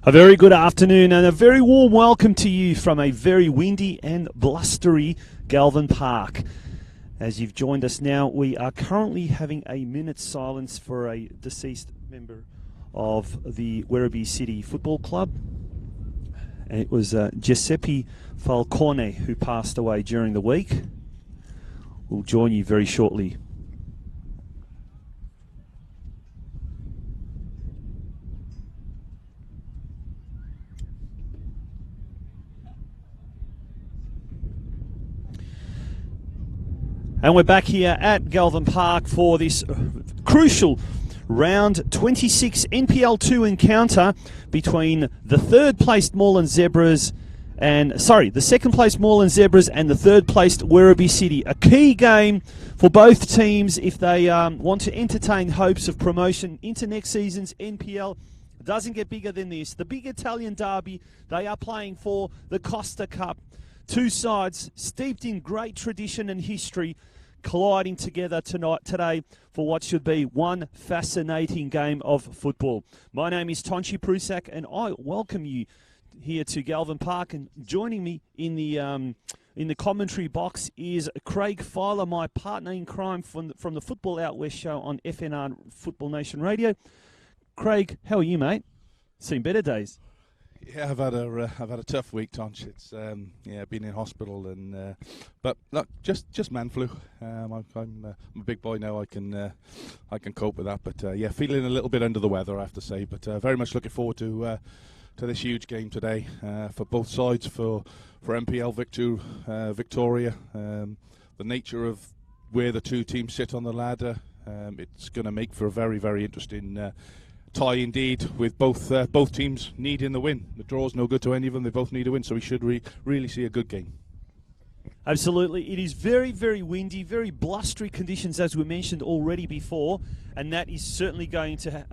A very good afternoon and a very warm welcome to you from a very windy and blustery Galvin Park. As you've joined us now, we are currently having a minute's silence for a deceased member of the Werribee City Football Club. It was Giuseppe Falcone who passed away during the week. We'll join you very shortly. And we're back here at Galvin Park for this crucial round 26 NPL 2 encounter between the third-placed Moreland Zebras and, the second-placed Moreland Zebras and the third-placed Werribee City. A key game for both teams if they want to entertain hopes of promotion into next season's NPL. It doesn't get bigger than this. The big Italian derby, they are playing for the Costa Cup. Two sides steeped in great tradition and history, colliding together today for what should be one fascinating game of football. My name is Tonchi Prusak, and I welcome you here to Galvin Park. And joining me in the commentary box is Craig Filer, my partner in crime from the Football Out West show on FNR Football Nation Radio. Craig, how are you, mate? Seen better days. Yeah, I've had a tough week, Tonch. It's been in hospital but look, just man flu. I'm a big boy now. I can cope with that. But feeling a little bit under the weather, I have to say. But very much looking forward to this huge game today for both sides. For NPL Victoria, the nature of where the two teams sit on the ladder, it's going to make for a very, very interesting tie indeed, with both teams needing the win. The draw's no good to any of them. They both need a win, so we should really see a good game. Absolutely. It is very, very windy, very blustery conditions, as we mentioned already before, and that is certainly going to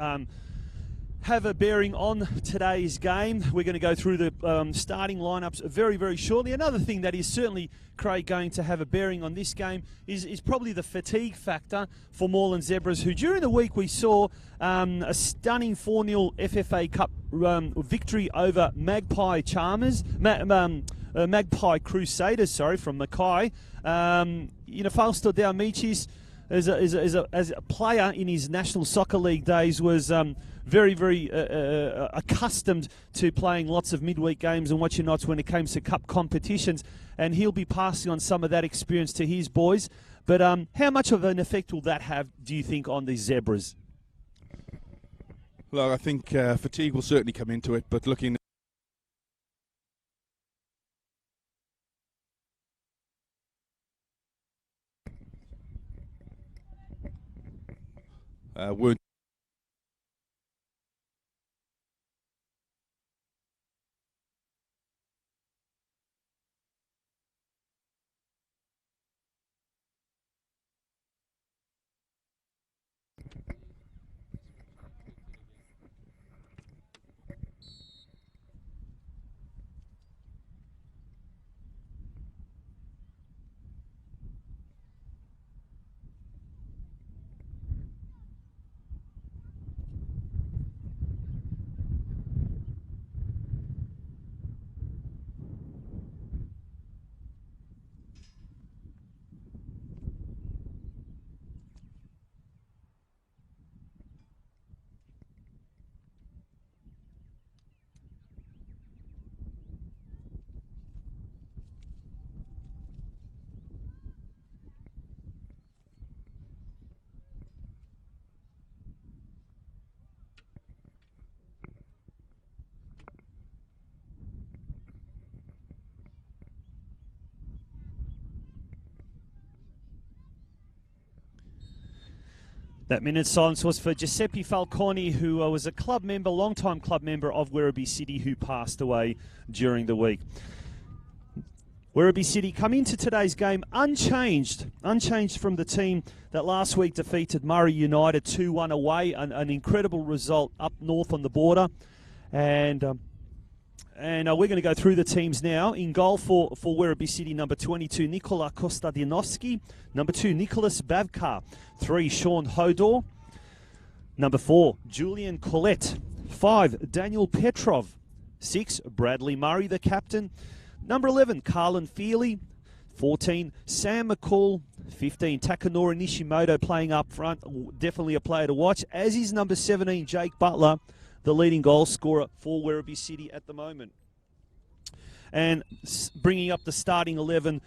have a bearing on today's game. We're going to go through the starting lineups very, very shortly. Another thing that is certainly, Craig, going to have a bearing on this game is probably the fatigue factor for Moreland Zebras, who during the week we saw a stunning 4-0 FFA Cup victory over Magpie Crusaders, from Mackay. Falsto Daumichis, as a player in his National Soccer League days, was very, very accustomed to playing lots of midweek games and watching nots when it came to cup competitions, and he'll be passing on some of that experience to his boys. But how much of an effect will that have, do you think, on the Zebras? Well, I think fatigue will certainly come into it, but looking weren't That minute's silence was for Giuseppe Falcone, who was a long-time club member of Werribee City, who passed away during the week. Werribee City come into today's game unchanged from the team that last week defeated Murray United 2-1 away, an incredible result up north on the border. And we're going to go through the teams now. In goal for Werribee City, number 22, Nikola Kostadinovski. Number 2, Nicholas Bavkar. 3, Sean Hodor. Number 4, Julian Collette. 5, Daniel Petrov. 6, Bradley Murray, the captain. Number 11, Carlin Feely. 14, Sam McCall. 15, Takanori Nishimoto playing up front. Definitely a player to watch, as is number 17, Jake Butler, the leading goal scorer for Werribee City at the moment. And bringing up the starting 11,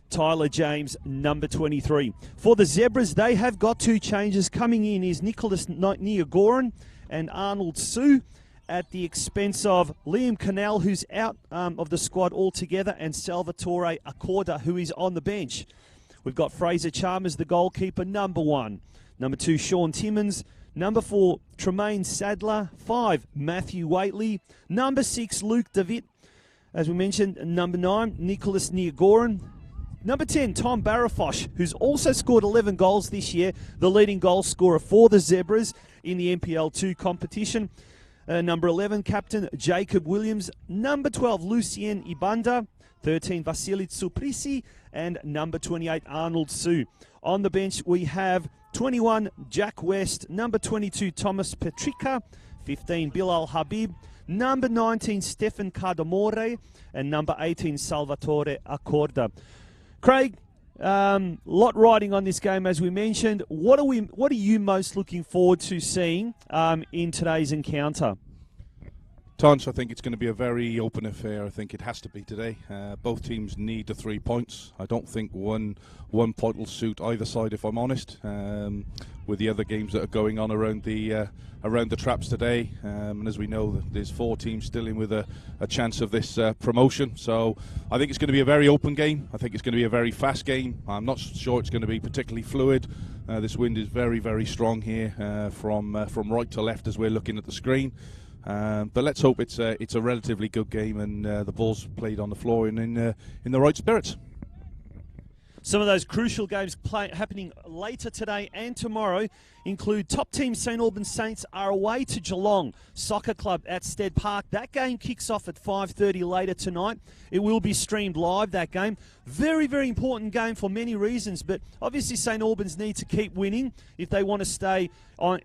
Tyler James, number 23. For the Zebras, they have got 2 changes. Coming in is Nicholas Niagoran and Arnold Sue, at the expense of Liam Canal, who's out of the squad altogether, and Salvatore Accorda, who is on the bench. We've got Fraser Chalmers, the goalkeeper, number 1. Number 2, Sean Timmins. Number 4, Tremaine Sadler. 5, Matthew Waitley. Number 6, Luke Davitt. As we mentioned, number 9, Nicholas Niagoran. Number 10, Tom Barafosh, who's also scored 11 goals this year, the leading goal scorer for the Zebras in the NPL 2 competition. Number 11, Captain Jacob Williams. Number 12, Lucien Ibanda. 13, Vasily Tsuprisi. And number 28, Arnold Sue. On the bench, we have 21, Jack West. Number 22, Thomas Petrica. 15, Bilal Habib. Number 19, Stefan Cardamore. And number 18, Salvatore Accorda. Craig, lot riding on this game, as we mentioned. What are you most looking forward to seeing in today's encounter? Tonch, I think it's going to be a very open affair. I think it has to be today. Both teams need the 3 points. I don't think one point will suit either side, if I'm honest. With the other games that are going on around the traps today, and as we know, there's 4 teams still in with a chance of this promotion. So I think it's going to be a very open game. I think it's going to be a very fast game. I'm not sure it's going to be particularly fluid. This wind is very, very strong here from right to left as we're looking at the screen. But let's hope it's a relatively good game and the ball's played on the floor and in the right spirits. Some of those crucial games happening later today and tomorrow include top team St Albans Saints are away to Geelong Soccer Club at Stead Park. That game kicks off at 5:30 later tonight. It will be streamed live, that game. Very, very important game for many reasons, but obviously St Albans need to keep winning if they want to stay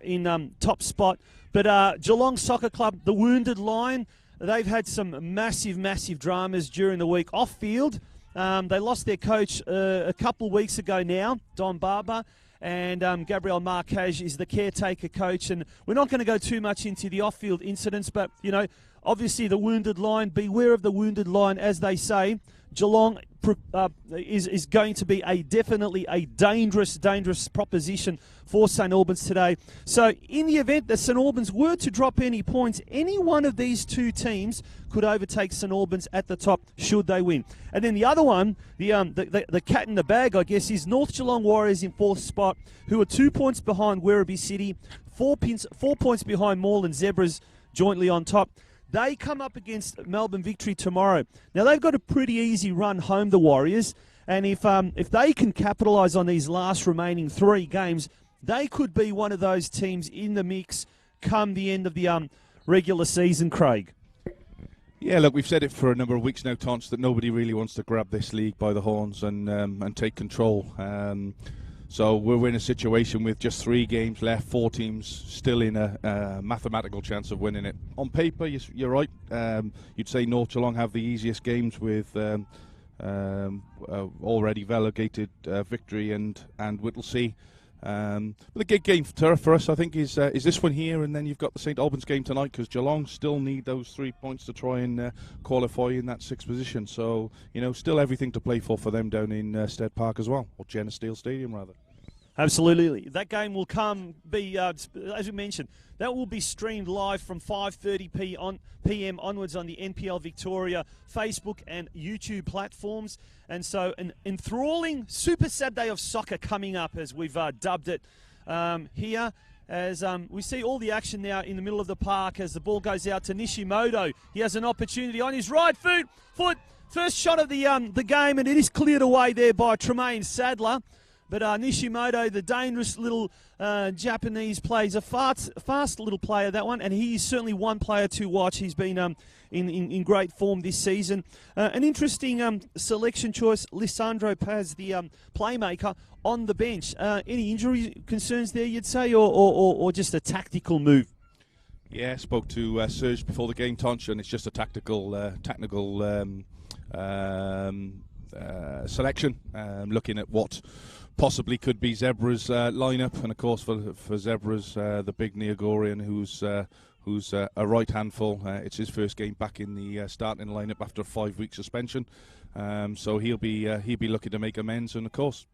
in top spot. But Geelong Soccer Club, the Wounded Lion, they've had some massive, massive dramas during the week off field. They lost their coach a couple of weeks ago now, Don Barber, and Gabriel Marquez is the caretaker coach. And we're not going to go too much into the off-field incidents, but, you know, obviously the Wounded Lion, beware of the Wounded Lion, as they say. Geelong is going to be definitely a dangerous proposition for St Albans today. So in the event that St Albans were to drop any points, any one of these 2 teams could overtake St Albans at the top should they win. And then the other one, the cat in the bag, I guess, is North Geelong Warriors in 4th spot, who are 2 points behind Werribee City, 4 points behind Moreland Zebras, jointly on top. They come up against Melbourne Victory tomorrow. Now, they've got a pretty easy run home, the Warriors, and if they can capitalise on these last remaining 3 games, they could be one of those teams in the mix come the end of the regular season, Craig. Yeah, look, we've said it for a number of weeks now, Tonch, that nobody really wants to grab this league by the horns and take control. So we're in a situation with just 3 games left, 4 teams still in a mathematical chance of winning it. On paper, you're right. You'd say North Geelong have the easiest games with already relegated Victory and Whittlesea. But the big game for us, I think, is this one here, and then you've got the St Albans game tonight, because Geelong still need those 3 points to try and qualify in that 6th position. So, you know, still everything to play for them down in Stead Park as well, or Jenna Steele Stadium rather. Absolutely. That game will be, as we mentioned, that will be streamed live from 5:30 p.m. onwards on the NPL Victoria Facebook and YouTube platforms. And so an enthralling Super Saturday of soccer coming up, as we've dubbed it here, as we see all the action now in the middle of the park as the ball goes out to Nishimoto. He has an opportunity on his right foot. First shot of the game, and it is cleared away there by Tremaine Sadler. But Nishimoto, the dangerous little Japanese player, is a fast little player, that one, and he is certainly one player to watch. He's been in great form this season. An interesting selection choice, Lisandro Paz, the playmaker, on the bench. Any injury concerns there, you'd say, or just a tactical move? Yeah, spoke to Serge before the game, Tonch, and it's just a tactical selection, looking at what possibly could be Zebra's lineup, and of course for Zebra's the big Neogorian who's a right handful. It's his first game back in the starting lineup after a 5-week suspension, so he'll be looking to make amends. And of course,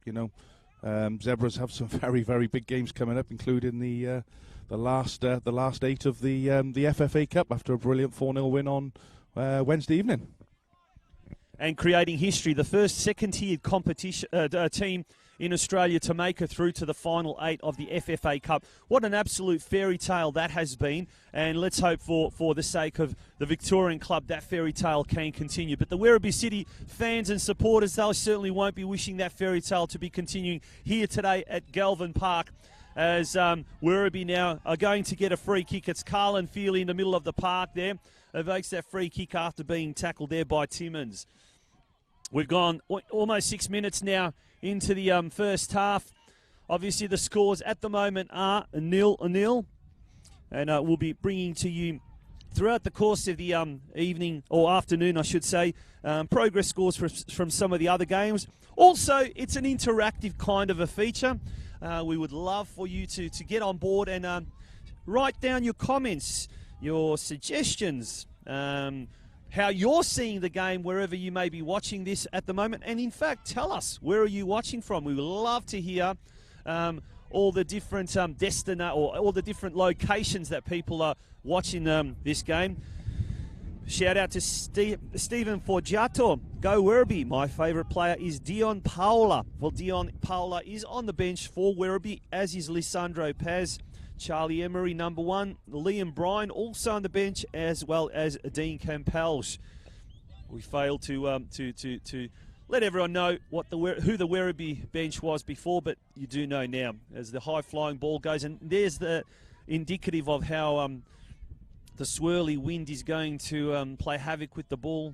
Zebras have some very, very big games coming up, including the last 8 of the FFA Cup after a brilliant 4-0 win on Wednesday evening. And creating history, the first second-tiered competition team in Australia to make it through to the final 8 of the FFA Cup. What an absolute fairy tale that has been, and let's hope for the sake of the Victorian club that fairy tale can continue. But the Werribee City fans and supporters, they certainly won't be wishing that fairy tale to be continuing here today at Galvin Park, as Werribee now are going to get a free kick. It's Carlin Feely in the middle of the park there. Evokes that free kick after being tackled there by Timmins. We've gone almost 6 minutes now into the first half. Obviously, the scores at the moment are 0-0. And we'll be bringing to you throughout the course of the evening, or afternoon, I should say, progress scores from some of the other games. Also, it's an interactive kind of a feature. We would love for you to get on board and write down your comments, your suggestions, how you're seeing the game wherever you may be watching this at the moment. And in fact, tell us, where are you watching from? We would love to hear all the different all the different locations that people are watching this game. Shout out to Stephen Forgiato. Go Werribee. My favourite player is Dion Paola. Well, Dion Paola is on the bench for Werribee, as is Lisandro Paz. Charlie Emery, number 1. Liam Bryan also on the bench, as well as Dean Campbell. We failed to let everyone know who the Werribee bench was before, but you do know now as the high-flying ball goes. And there's the indicative of how the swirly wind is going to play havoc with the ball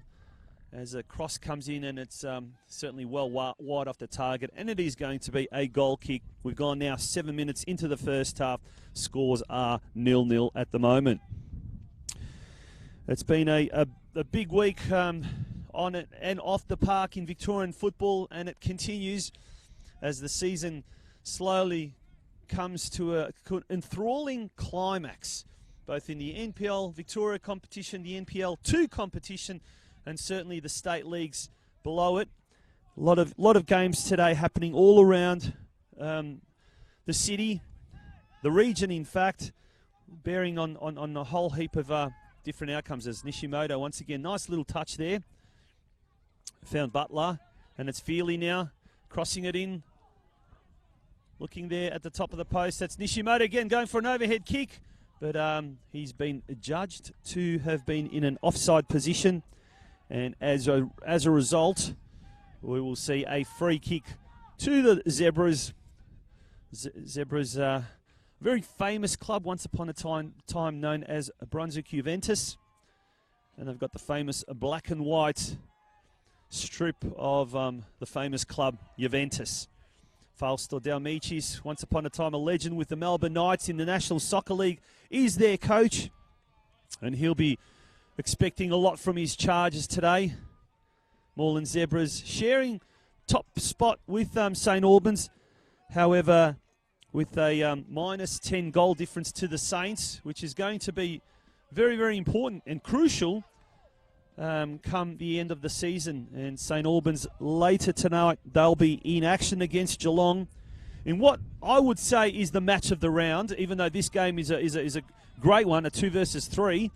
as a cross comes in, and it's certainly well wide off the target, and it is going to be a goal kick. We've gone now 7 minutes into the first half. Scores are 0-0 at the moment. It's been a big week on it and off the park in Victorian football, and it continues as the season slowly comes to an enthralling climax, both in the NPL Victoria competition, the NPL 2 competition, and certainly the state leagues below it. A lot of games today happening all around the city, the region, in fact, bearing on a whole heap of different outcomes. As Nishimoto, once again, nice little touch there. Found Butler, and it's Feely now, crossing it in. Looking there at the top of the post. That's Nishimoto again, going for an overhead kick, but he's been judged to have been in an offside position. And as a result, we will see a free kick to the Zebras. Zebras, very famous club, once upon a time known as Brunswick Juventus. And they've got the famous black and white strip of the famous club Juventus. Falstor Dalmicis, once upon a time a legend with the Melbourne Knights in the National Soccer League, is their coach. And he'll be expecting a lot from his charges today. Moreland Zebras sharing top spot with St Albans. However, with a minus 10 goal difference to the Saints, which is going to be very, very important and crucial come the end of the season. And St Albans later tonight, they'll be in action against Geelong in what I would say is the match of the round, even though this game is a great one, a 2 versus 3.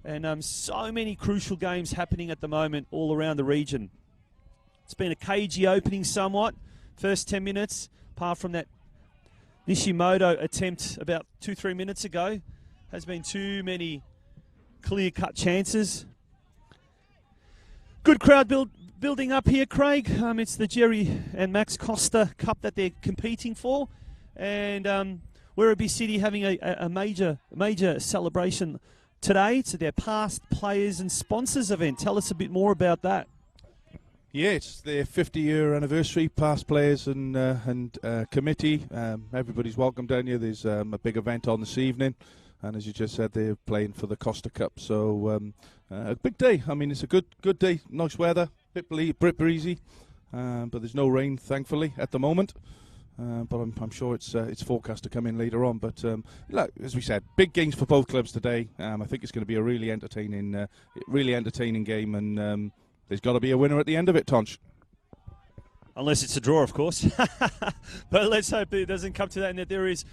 And so many crucial games happening at the moment all around the region. It's been a cagey opening somewhat. First 10 minutes, apart from that Nishimoto attempt about 2-3 minutes ago, has been too many clear-cut chances. Good crowd building up here, Craig. It's the Jerry and Max Costa Cup that they're competing for. And Werribee City having a major celebration today. It's their past players and sponsors event. Tell us a bit more about that. Yeah, it's their 50-year anniversary, past players and committee. Everybody's welcome down here. There's a big event on this evening. and as you just said, they're playing for the Costa Cup. So a big day. I mean, it's a good day. Nice weather, bit breezy, but there's no rain, thankfully, at the moment. But I'm sure it's forecast to come in later on. But look, as we said, big games for both clubs today. I think it's going to be a really entertaining game, and there's got to be a winner at the end of it, Tonch. Unless it's a draw, of course. But let's hope it doesn't come to that, and that there is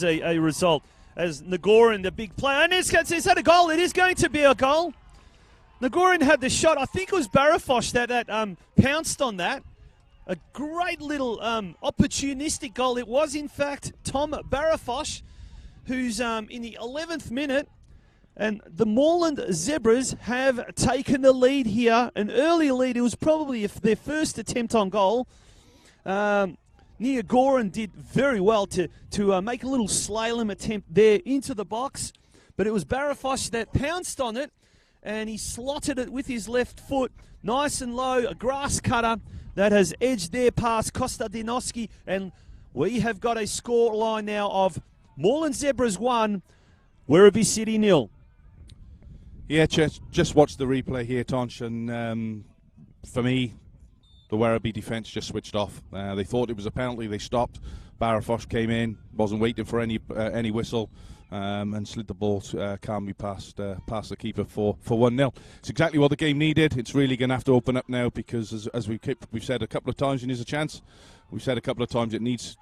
a result. As Nagorin, the big player, and is that a goal? It is going to be a goal. Nagorin had the shot. I think it was Barafosh that pounced on that. A great little opportunistic goal. It was, in fact, Tom Barafosh, who's in the 11th minute. And the Moreland Zebras have taken the lead here. An early lead. It was probably their first attempt on goal. Nia Goran did very well to make a little slalom attempt there into the box. But it was Barafosh that pounced on it. And he slotted it with his left foot. Nice and low. A grass cutter that has edged there past Kostadinoski. And we have got a score line now of Moreland Zebras 1, Werribee City 0. Yeah, just watch the replay here, Tonch, and for me, the Werribee defence just switched off. They thought it was a penalty. They stopped. Barafosh came in, wasn't waiting for any whistle, and slid the ball calmly past the keeper for 1-0. It's exactly what the game needed. It's really going to have to open up now because, as we've said a couple of times, when there's a chance, we've said a couple of times there needs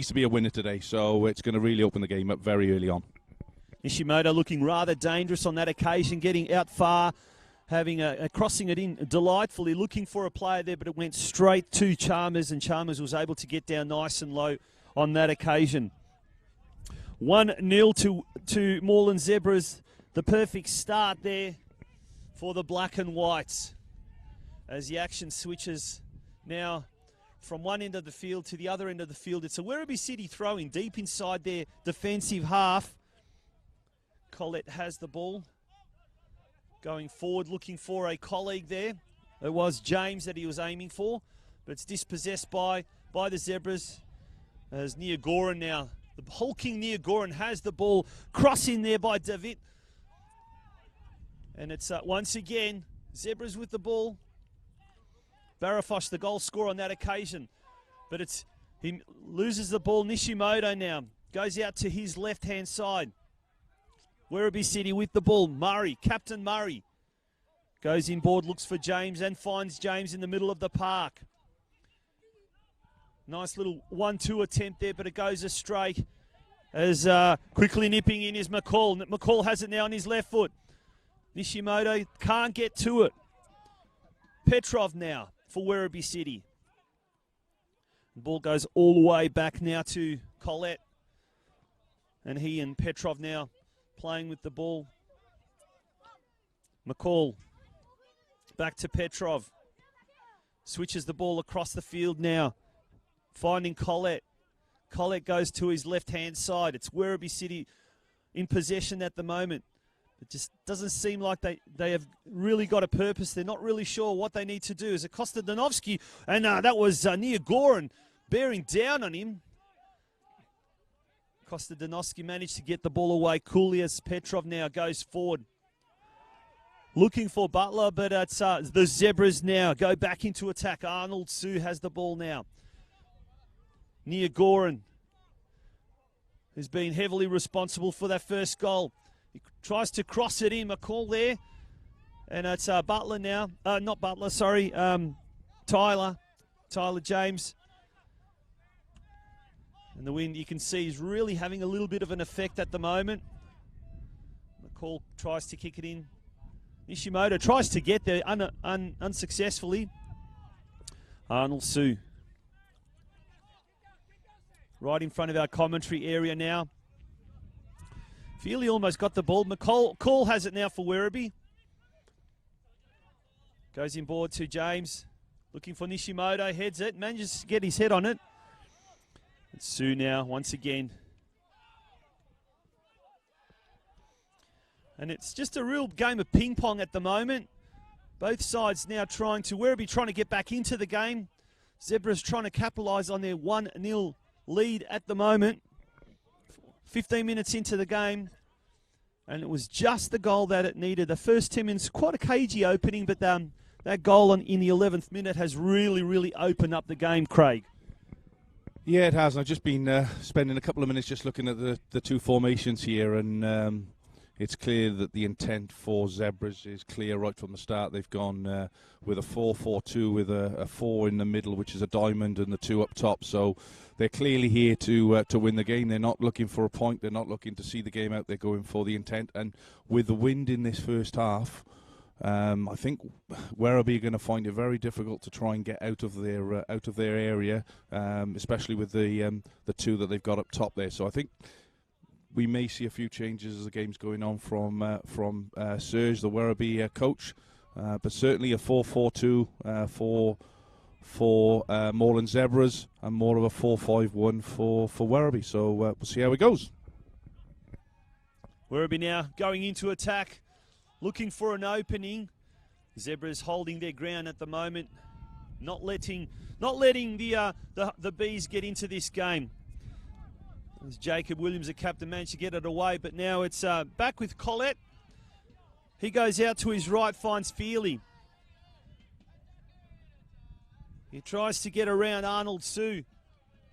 to be a winner today. So it's going to really open the game up very early on. Nishimoto looking rather dangerous on that occasion, getting out far, having crossing it in delightfully, looking for a player there, but it went straight to Chalmers, and Chalmers was able to get down nice and low on that occasion. 1-0 to Moreland Zebras. The perfect start there for the black and whites as the action switches now from one end of the field to the other end of the field. It's a Werribee City throw-in deep inside their defensive half. Collette has the ball. Going forward, looking for a colleague there. It was James that he was aiming for, but it's dispossessed by the Zebras. As Nia Goran now, the hulking Nia Goran has the ball. Cross in there by David. And it's once again, Zebras with the ball. Barafosh, the goal scorer on that occasion. But he loses the ball. Nishimoto now goes out to his left-hand side. Werribee City with the ball. Murray, Captain Murray, goes inboard, looks for James and finds James in the middle of the park. Nice little 1-2 attempt there, but it goes astray. As quickly nipping in is McCall. McCall has it now on his left foot. Nishimoto can't get to it. Petrov now for Werribee City. The ball goes all the way back now to Collette. And he and Petrov now playing with the ball. McCall back to Petrov. Switches the ball across the field now. Finding Collette. Collette goes to his left-hand side. It's Werribee City in possession at the moment. It just doesn't seem like they have really got a purpose. They're not really sure what they need to do. As it Kostadinoski, and that was Nia Goran bearing down on him. Kostadinoski managed to get the ball away coolly as Petrov now goes forward. Looking for Butler, but it's the Zebras now go back into attack. Arnold Sue has the ball now. Nia Goran, who's been heavily responsible for that first goal. He tries to cross it in. McCall there. And it's Butler now. Not Butler, sorry. Tyler James. And the wind, you can see, is really having a little bit of an effect at the moment. McCall tries to kick it in. Nishimoto tries to get there unsuccessfully. Arnold Sue. Right in front of our commentary area now. Feely almost got the ball. McCall has it now for Werribee. Goes inboard to James. Looking for Nishimoto. Heads it. Manages to get his head on it. It's Sue now once again. And it's just a real game of ping pong at the moment. Both sides now Werribee trying to get back into the game. Zebras trying to capitalise on their 1-0 lead at the moment. 15 minutes into the game. And it was just the goal that it needed. The first 10 minutes, quite a cagey opening, but that goal in the 11th minute has really, really opened up the game, Craig. Yeah, it has. I've just been spending a couple of minutes just looking at the two formations here, and it's clear that the intent for Zebras is clear right from the start. They've gone with a 4-4-2 with a 4 in the middle, which is a diamond, and the 2 up top. So they're clearly here to win the game. They're not looking for a point. They're not looking to see the game out. They're going for the intent. And with the wind in this first half, I think Werribee are going to find it very difficult to try and get out of their area, especially with the 2 that they've got up top there. So I think we may see a few changes as the game's going on from Serge, the Werribee coach, but certainly a 4-4-2 for Moreland Zebras and more of a 4-5-1 for Werribee. So we'll see how it goes. Werribee now going into attack, looking for an opening. Zebras holding their ground at the moment, not letting the Bees get into this game. As Jacob Williams, the captain, managed to get it away, but now it's back with Collette. He goes out to his right, finds Feely. He tries to get around Arnold Sue.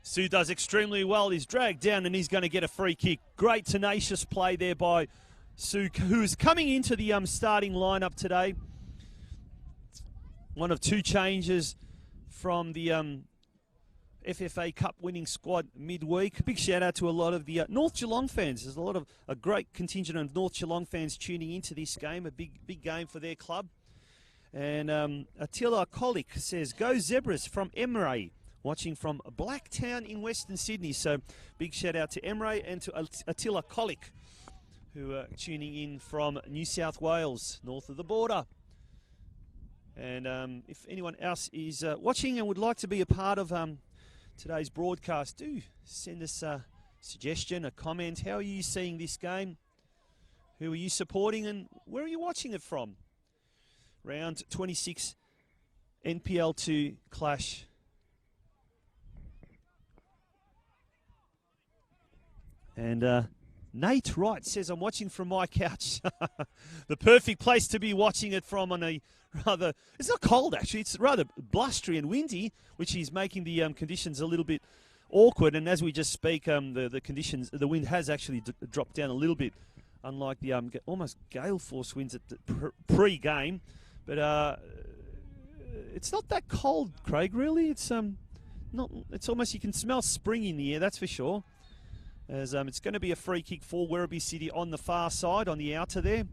Sue does extremely well. He's dragged down and he's going to get a free kick. Great tenacious play there by Sue, who's coming into the starting lineup today. One of 2 changes from the FFA Cup winning squad midweek. Big shout out to a lot of the North Geelong fans. There's a great contingent of North Geelong fans tuning into this game, a big game for their club. And Attila Kolik says, "Go Zebras" from Emre, watching from Blacktown in Western Sydney. So big shout out to Emre and to Attila Kolik, who are tuning in from New South Wales, north of the border. And if anyone else is watching and would like to be a part of today's broadcast, do send us a suggestion, a comment. How are you seeing this game? Who are you supporting and where are you watching it from? Round 26 NPL 2 clash. And Nate Wright says, "I'm watching from my couch." The perfect place to be watching it from on a rather, it's not cold actually, it's rather blustery and windy, which is making the conditions a little bit awkward. And as we just speak, the conditions, the wind has actually dropped down a little bit, unlike the almost gale force winds at the pre-game. But it's not that cold, Craig, really. It's not, it's almost, you can smell spring in the air, that's for sure. As it's going to be a free kick for Werribee City on the far side, on the outer there.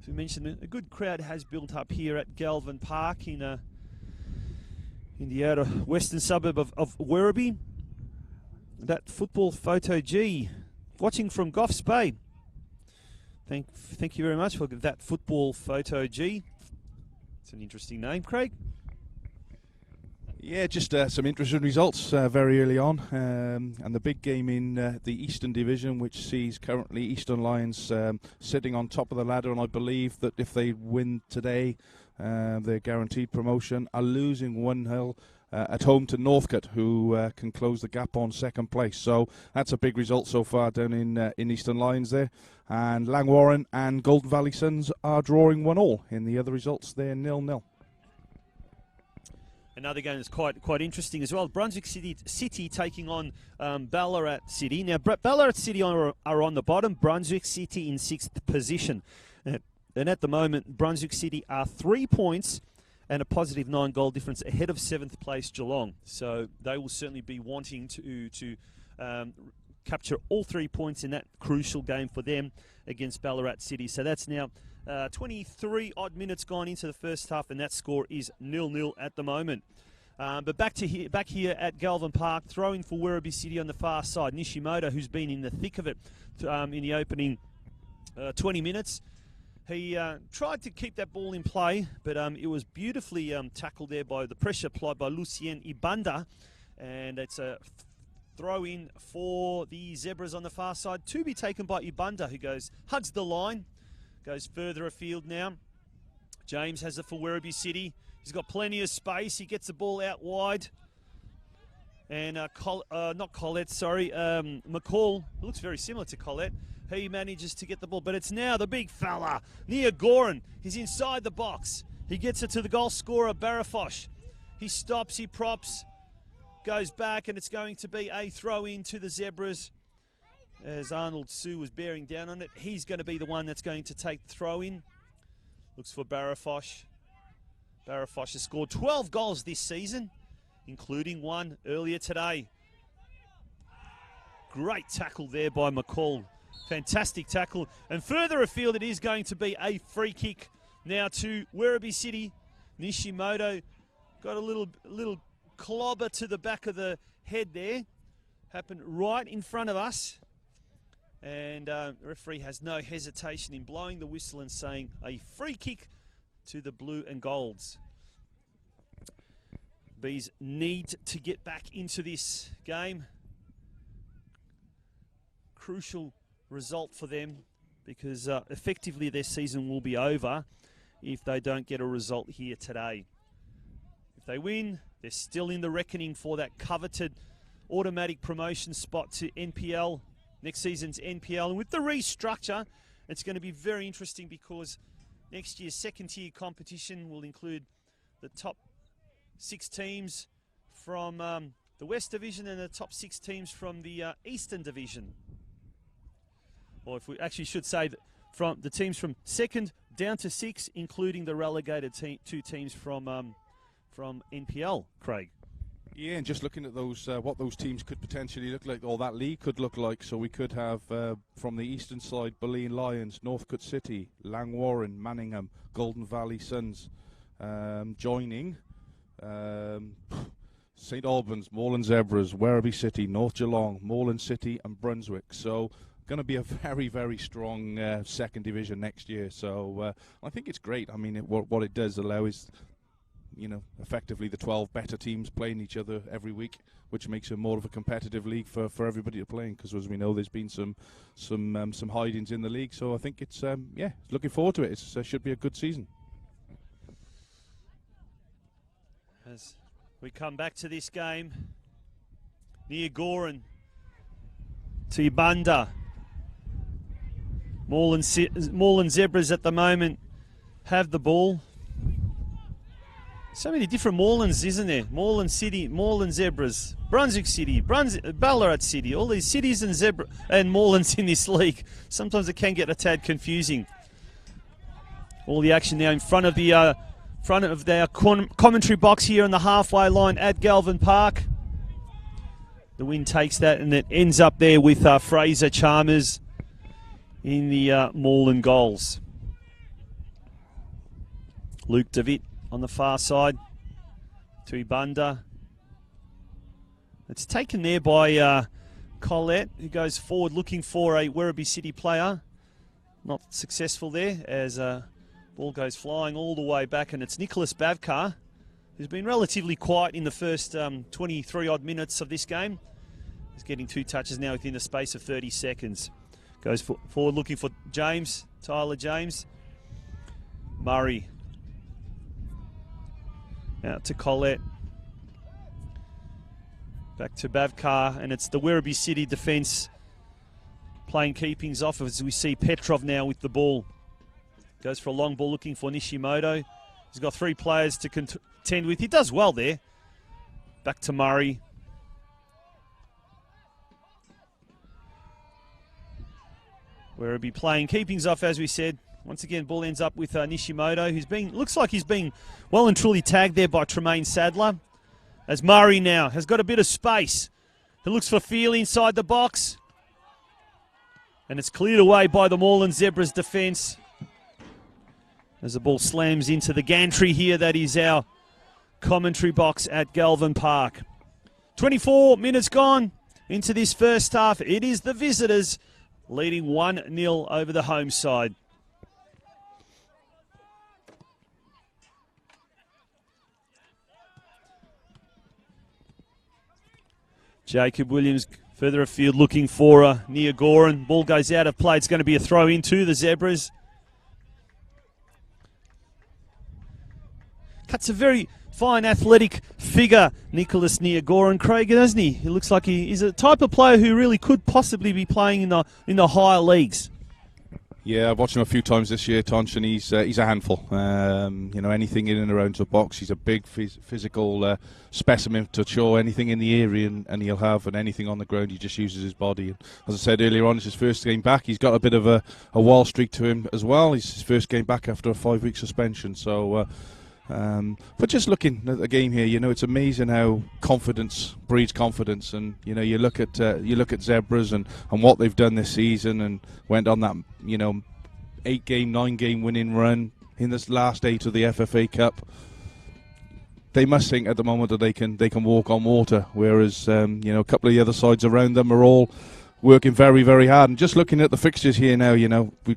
As we mentioned, a good crowd has built up here at Galvin Park in the outer western suburb of Werribee. That football photo G, watching from Goffs Bay. Thank you very much for that football photo G. It's an interesting name, Craig. Yeah, just some interesting results very early on. And the big game in the Eastern Division, which sees currently Eastern Lions sitting on top of the ladder. And I believe that if they win today, they're guaranteed promotion, are losing 1-0 at home to Northcote, who can close the gap on second place. So that's a big result so far down in Eastern Lions there. And Langwarren and Golden Valley Suns are drawing 1-1. In the other results, they're 0-0. Another game that's quite interesting as well. Brunswick City taking on Ballarat City. Now, Ballarat City are on the bottom. Brunswick City in 6th position. And at the moment, Brunswick City are 3 points and a positive 9 goal difference ahead of 7th place Geelong. So they will certainly be wanting to capture all 3 points in that crucial game for them against Ballarat City. So that's now 23 odd minutes gone into the first half, and that score is 0-0 at the moment. But back here at Galvin Park, throwing for Werribee City on the far side, Nishimoto, who's been in the thick of it in the opening 20 minutes. He tried to keep that ball in play, but it was beautifully tackled there by the pressure applied by Lucien Ibanda, and it's a throw in for the Zebras on the far side to be taken by Ibanda, who hugs the line. Goes further afield now. James has it for Werribee City. He's got plenty of space. He gets the ball out wide. And not Collette, sorry. McCall, looks very similar to Collette. He manages to get the ball, but it's now the big fella, Nia Goran. He's inside the box. He gets it to the goal scorer, Barafosh. He stops, he props, goes back, and it's going to be a throw-in to the Zebras. As Arnold Sue was bearing down on it, he's going to be the one that's going to take the throw-in. Looks for Barafosh. Barafosh has scored 12 goals this season, including one earlier today. Great tackle there by McCall. Fantastic tackle. And further afield, it is going to be a free kick now to Werribee City. Nishimoto got a little clobber to the back of the head there. Happened right in front of us. And the referee has no hesitation in blowing the whistle and saying a free kick to the blue and golds. Bees need to get back into this game. Crucial result for them because effectively their season will be over if they don't get a result here today. If they win, they're still in the reckoning for that coveted automatic promotion spot to NPL, next season's NPL. And with the restructure, it's going to be very interesting because next year's second-tier competition will include the top 6 teams from the West Division and the top 6 teams from the Eastern Division. Or if we actually should say that from the teams from 2nd down to 6, including the relegated 2 teams from NPL, Craig. Yeah, and just looking at those, what those teams could potentially look like, or that league could look like. So we could have from the eastern side, Bulleen Lions, Northcote City, Langwarren, Manningham, Golden Valley Suns joining. St Albans, Moreland Zebras, Werribee City, North Geelong, Moreland City and Brunswick. So going to be a very, very strong second division next year. So I think it's great. I mean, what it does allow is, you know, effectively the 12 better teams playing each other every week, which makes it more of a competitive league for everybody to play in, because as we know, there's been some hidings in the league. So I think it's yeah, looking forward to it. It should be a good season. As we come back to this game, Nia Goran to Ibanda. Moreland Zebras at the moment have the ball. So many different Morelands, isn't there? Moreland City, Moreland Zebras, Brunswick City, Ballarat City, all these cities and Morelands in this league. Sometimes it can get a tad confusing. All the action now in front of the their commentary box here on the halfway line at Galvin Park. The wind takes that and it ends up there with Fraser Chalmers in the Moreland goals. Luke DeVitt on the far side to Ibanda. It's taken there by Collette, who goes forward looking for a Werribee City player. Not successful there as ball goes flying all the way back, and it's Nicholas Bavkar, who's been relatively quiet in the first 23 odd minutes of this game. He's getting 2 touches now within the space of 30 seconds. Goes forward looking for James, Tyler James. Murray. Out to Collette. Back to Bavkar, and it's the Werribee City defence playing keepings off as we see Petrov now with the ball. Goes for a long ball looking for Nishimoto. He's got 3 players to contend with. He does well there. Back to Murray. Werribee playing keepings off, as we said. Once again, ball ends up with Nishimoto, who's looks like he's being well and truly tagged there by Tremaine Sadler. As Murray now has got a bit of space. He looks for Feely inside the box. And it's cleared away by the Moreland Zebras defence. As the ball slams into the gantry here, that is our commentary box at Galvin Park. 24 minutes gone into this first half. It is the visitors leading 1-0 over the home side. Jacob Williams further afield looking for Nia Goran. Ball goes out of play. It's going to be a throw in to the Zebras. Cuts a very fine athletic figure, Nicholas Niagoran, Craig, doesn't he? He looks like he is a type of player who really could possibly be playing in the higher leagues. Yeah, I've watched him a few times this year, Tonch, and he's a handful. Anything in and around the box, he's a big physical specimen to show anything in the area, and he'll have, and anything on the ground, he just uses his body. And as I said earlier on, it's his first game back. He's got a bit of a wild streak to him as well. It's his first game back after a 5-week suspension. So, but just looking at the game here, it's amazing how confidence breeds confidence. And you look at Zebras and what they've done this season, and went on that 8-game, 9-game winning run in this last 8 of the FFA Cup. They must think at the moment that they can walk on water, whereas a couple of the other sides around them are all working very, very hard. And just looking at the fixtures here now,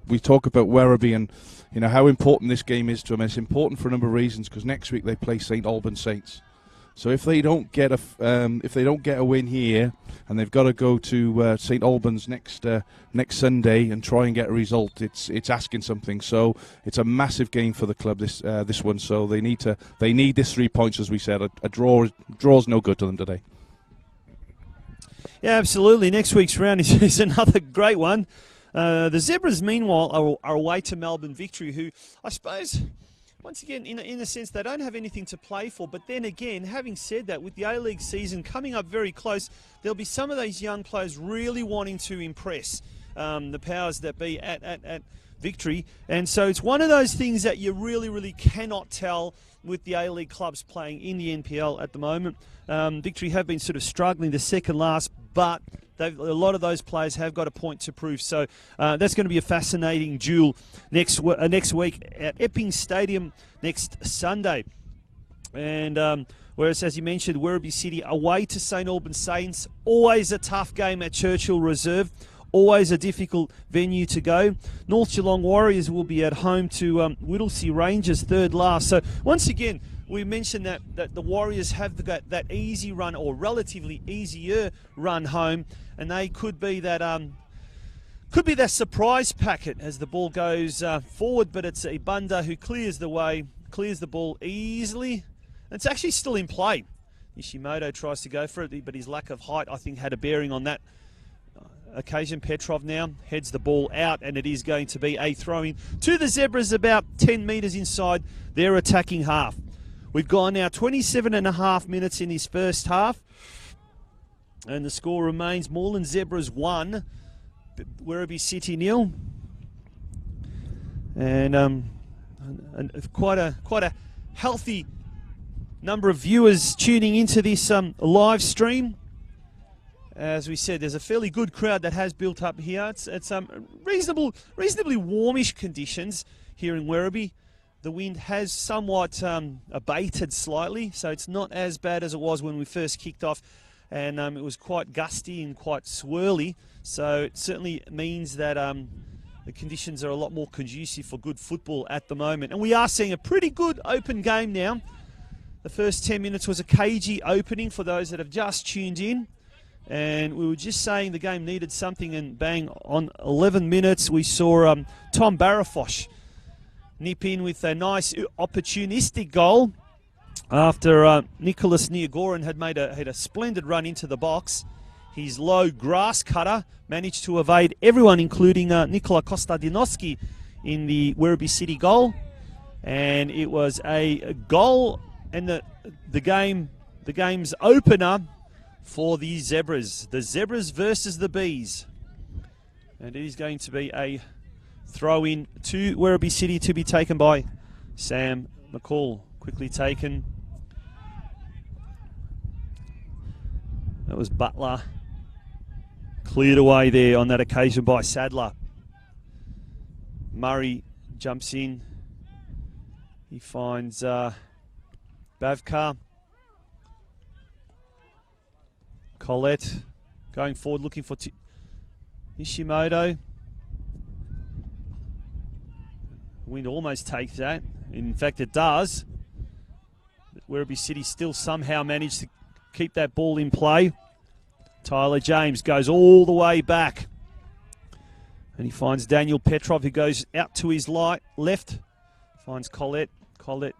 we talk about Werribee and how important this game is to them. It's important for a number of reasons, because next week they play St Albans Saints. So if they don't get a win here, and they've got to go to St Albans next Sunday and try and get a result, it's asking something. So it's a massive game for the club, this one. So they need this 3 points, as we said. A draw's no good to them today. Yeah, absolutely. Next week's round is another great one. The Zebras, meanwhile, are away to Melbourne Victory, who I suppose, once again, in a sense, they don't have anything to play for. But then again, having said that, with the A-League season coming up very close, there'll be some of these young players really wanting to impress the powers that be at Victory. And so it's one of those things that you really, really cannot tell with the A-League clubs playing in the NPL at the moment. Victory have been sort of struggling to second last, but a lot of those players have got a point to prove. So that's going to be a fascinating duel next week at Epping Stadium next Sunday. And whereas, as you mentioned, Werribee City away to St Albans Saints, always a tough game at Churchill Reserve. Always a difficult venue to go. North Geelong Warriors will be at home to Whittlesea Rangers, third last. So once again, we mentioned that the Warriors have that easy run, or relatively easier run home, and they could be that surprise packet as the ball goes forward. But it's Ibunda who clears the ball easily. It's actually still in play. Ishimoto tries to go for it, but his lack of height, I think, had a bearing on that occasion. Petrov now heads the ball out, and it is going to be a throw-in to the Zebras about 10 metres inside their attacking half. We've gone now 27.5 minutes in his first half, and the score remains Moreland Zebras 1, Werribee City 0. And quite a healthy number of viewers tuning into this live stream. As we said, there's a fairly good crowd that has built up here. It's reasonably warmish conditions here in Werribee. The wind has somewhat abated slightly, so it's not as bad as it was when we first kicked off, and it was quite gusty and quite swirly. So it certainly means that the conditions are a lot more conducive for good football at the moment. And we are seeing a pretty good open game now. The first 10 minutes was a cagey opening for those that have just tuned in. And we were just saying the game needed something, and bang, on 11 minutes we saw Tom Barafosh nip in with a nice opportunistic goal after Nicholas Niagoran had made a splendid run into the box. His low grass cutter managed to evade everyone, including Nikola Kostadinoski in the Werribee City goal. And it was a goal and the game's opener for the Zebras. The Zebras versus the Bees. And it is going to be a throw-in to Werribee City to be taken by Sam McCall. Quickly taken. That was Butler. Cleared away there on that occasion by Sadler. Murray jumps in. He finds Bavkar. Colette going forward, looking for Ishimoto. Wind almost takes that. In fact, it does. Werribee City still somehow managed to keep that ball in play. Tyler James goes all the way back. And he finds Daniel Petrov, who goes out to his left. Finds Colette. Colette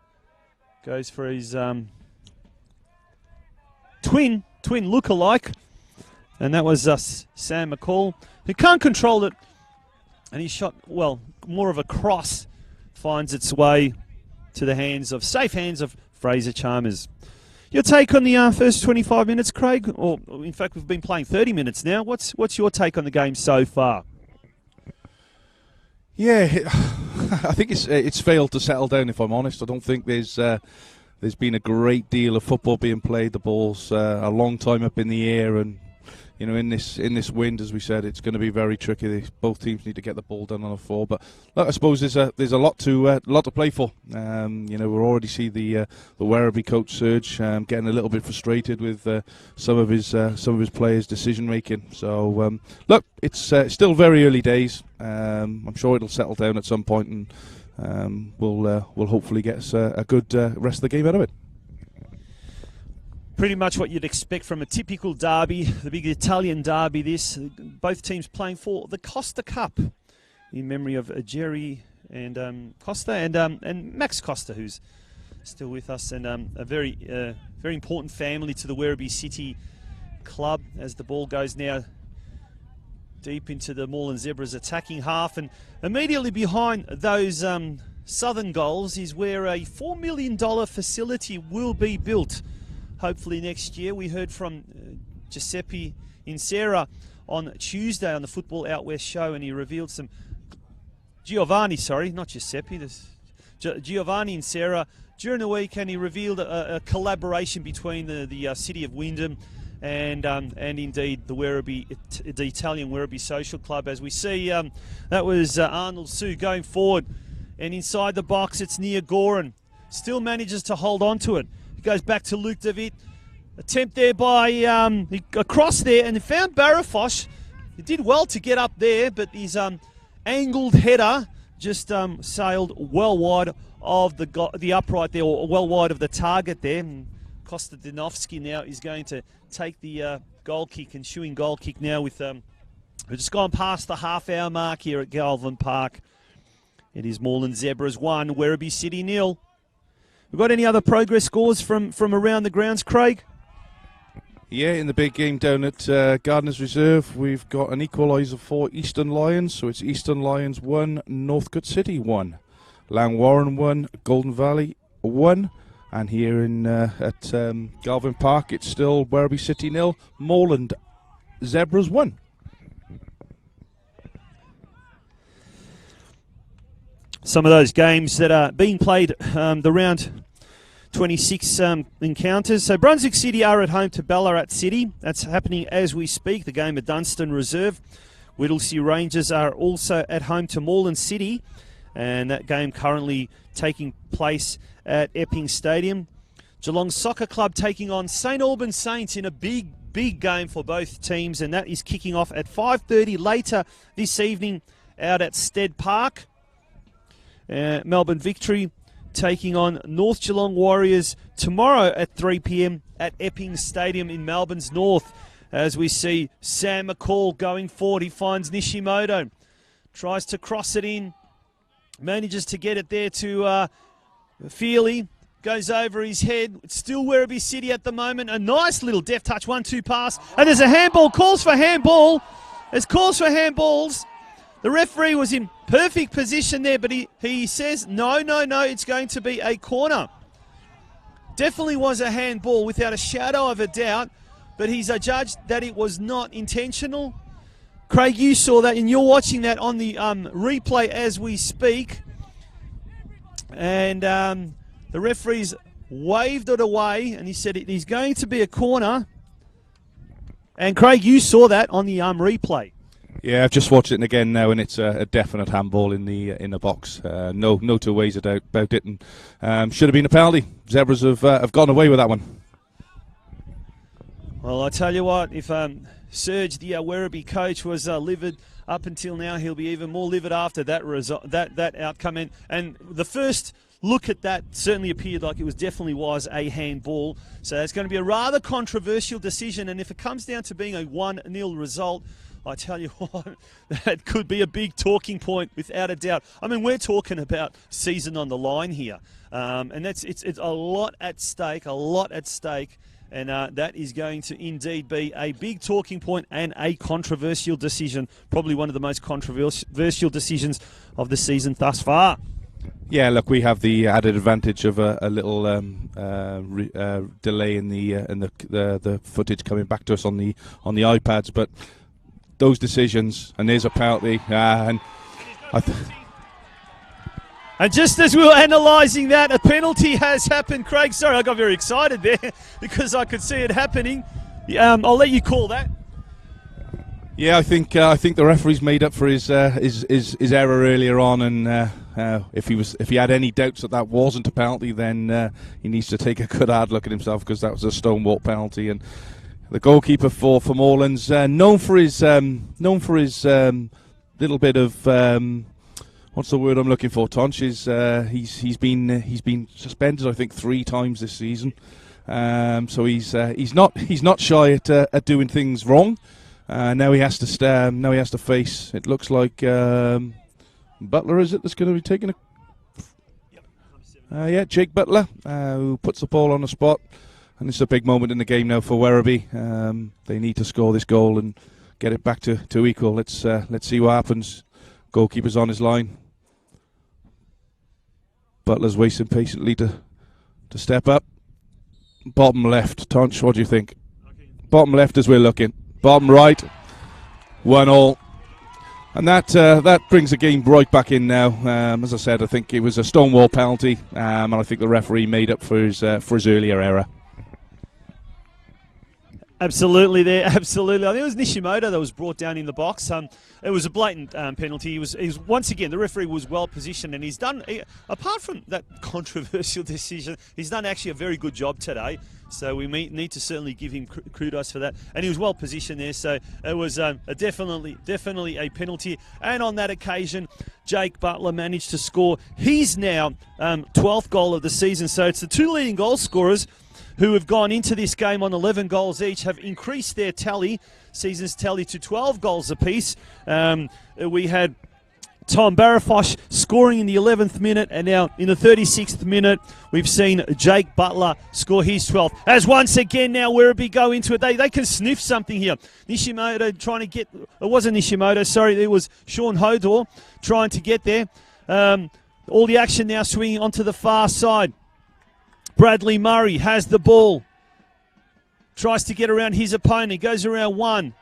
Goes for his twin look-alike. And that was Sam McCall, who can't control it. And he shot, well, more of a cross, finds its way to the safe hands of Fraser Chalmers. Your take on the first 25 minutes, Craig? Or in fact, we've been playing 30 minutes now. What's your take on the game so far? Yeah, I think it's failed to settle down, if I'm honest. I don't think there's been a great deal of football being played. The ball's a long time up in the air, and you know, in this wind, as we said, it's going to be very tricky. Both teams need to get the ball done on a four, but look, I suppose there's a lot to play for. You know, we already see the Werribee coach Serge getting a little bit frustrated with some of his players' decision making. So look, it's still very early days. I'm sure it'll settle down at some point, and we'll hopefully get us a good rest of the game out of it. Pretty much what you'd expect from a typical derby, the big Italian derby. Both teams playing for the Costa Cup, in memory of Jerry and Costa and Max Costa, who's still with us, and a very important family to the Werribee City club. As the ball goes now deep into the Moreland Zebras attacking half, and immediately behind those southern goals is where a $4 million facility will be built. Hopefully next year. We heard from Giuseppe Insera on Tuesday on the Football Out West show, and he revealed some Giovanni Insera during the week, and he revealed a collaboration between the city of Wyndham and indeed the Italian Werribee Social Club. As we see, that was Arnold Sue going forward, and inside the box it's Nia Goran. Still manages to hold on to it. Goes back to Luke David. Attempt there by across there, and found Barafosh. He did well to get up there, but his angled header just sailed well wide of the upright there, or well wide of the target there. And Kostadinovsky now is going to take the goal kick, ensuing goal kick now with we've just gone past the half-hour mark here at Galvin Park. It is Moreland Zebras 1, Werribee City 0. We've got any other progress scores from around the grounds, Craig? Yeah, in the big game down at Gardeners Reserve, we've got an equaliser for Eastern Lions. So it's Eastern Lions 1, Northcote City 1. Langwarren 1, Golden Valley 1. And here at Galvin Park, it's still Werribee City 0, Moreland Zebras 1. Some of those games that are being played, the round 26 encounters. So Brunswick City are at home to Ballarat City. That's happening as we speak, the game at Dunstan Reserve. Whittlesea Rangers are also at home to Moreland City, and that game currently taking place at Epping Stadium. Geelong Soccer Club taking on St Albans Saints in a big game for both teams, and that is kicking off at 5:30 later this evening out at Stead Park. Melbourne Victory taking on North Geelong Warriors tomorrow at 3 p.m. at Epping Stadium in Melbourne's North. As we see Sam McCall going forward, he finds Nishimoto, tries to cross it in, manages to get it there to Feely, goes over his head. It's still Werribee City at the moment. A nice little deft touch 1-2 pass, and there's a handball. Calls for handball. There's calls for handballs. The referee was in perfect position there, but he says, no, it's going to be a corner. Definitely was a handball without a shadow of a doubt, but he's adjudged that it was not intentional. Craig, you saw that, and you're watching that on the replay as we speak. And the referee's waved it away, and he said it is going to be a corner. And Craig, you saw that on the replay. Yeah, I've just watched it again now, and it's a definite handball in the box. No two ways about it, and should have been a penalty. Zebras have gone away with that one. Well, I tell you what, if Serge, the Werribee coach, was livid up until now, he'll be even more livid after that result, that outcome. And the first look at that certainly appeared like it definitely was a handball. So it's going to be a rather controversial decision, and if it comes down to being a 1-0 result, I tell you what, that could be a big talking point without a doubt. I mean, we're talking about season on the line here, and it's a lot at stake, and that is going to indeed be a big talking point and a controversial decision, probably one of the most controversial decisions of the season thus far. Yeah, look, we have the added advantage of a little delay in the footage coming back to us on the iPads, but those decisions, and there's a penalty, and just as we were analysing that, a penalty has happened. Craig, sorry, I got very excited there because I could see it happening. I'll let you call that. Yeah, I think the referee's made up for his error earlier on, and if he had any doubts that wasn't a penalty, then he needs to take a good hard look at himself, because that was a stonewall penalty. And the goalkeeper for Moreland's known for his little bit of what's the word I'm looking for, Tonch? He's been suspended, I think, 3 times this season. So he's not shy at doing things wrong. Now he has to face. It looks like Butler, is it, that's going to be taking a? Jake Butler, who puts the ball on the spot, and it's a big moment in the game now for Werribee. They need to score this goal and get it back to equal. Let's see what happens. Goalkeeper's on his line. Butler's waiting patiently to step up. Bottom left, Tonch, what do you think? Okay. Bottom left as we're looking. Bottom right, 1-1. And that brings the game right back in now. As I said, I think it was a stonewall penalty, and I think the referee made up for his earlier error. Absolutely there, absolutely. I think it was Nishimoto that was brought down in the box. It was a blatant penalty. He was once again, the referee was well positioned, and he's done, apart from that controversial decision, he's done actually a very good job today. So we need to certainly give him kudos for that. And he was well positioned there, so it was definitely a penalty. And on that occasion, Jake Butler managed to score his now 12th goal of the season. So it's the 2 leading goal scorers who have gone into this game on 11 goals each, have increased their season's tally to 12 goals apiece. We had Tom Barafosh scoring in the 11th minute, and now in the 36th minute, we've seen Jake Butler score his 12th. As once again now Werribee go into it. They can sniff something here. Nishimoto trying to get, it wasn't Nishimoto, sorry, it was Sean Hodor trying to get there. All the action now swinging onto the far side. Bradley Murray has the ball. Tries to get around his opponent. Goes around one.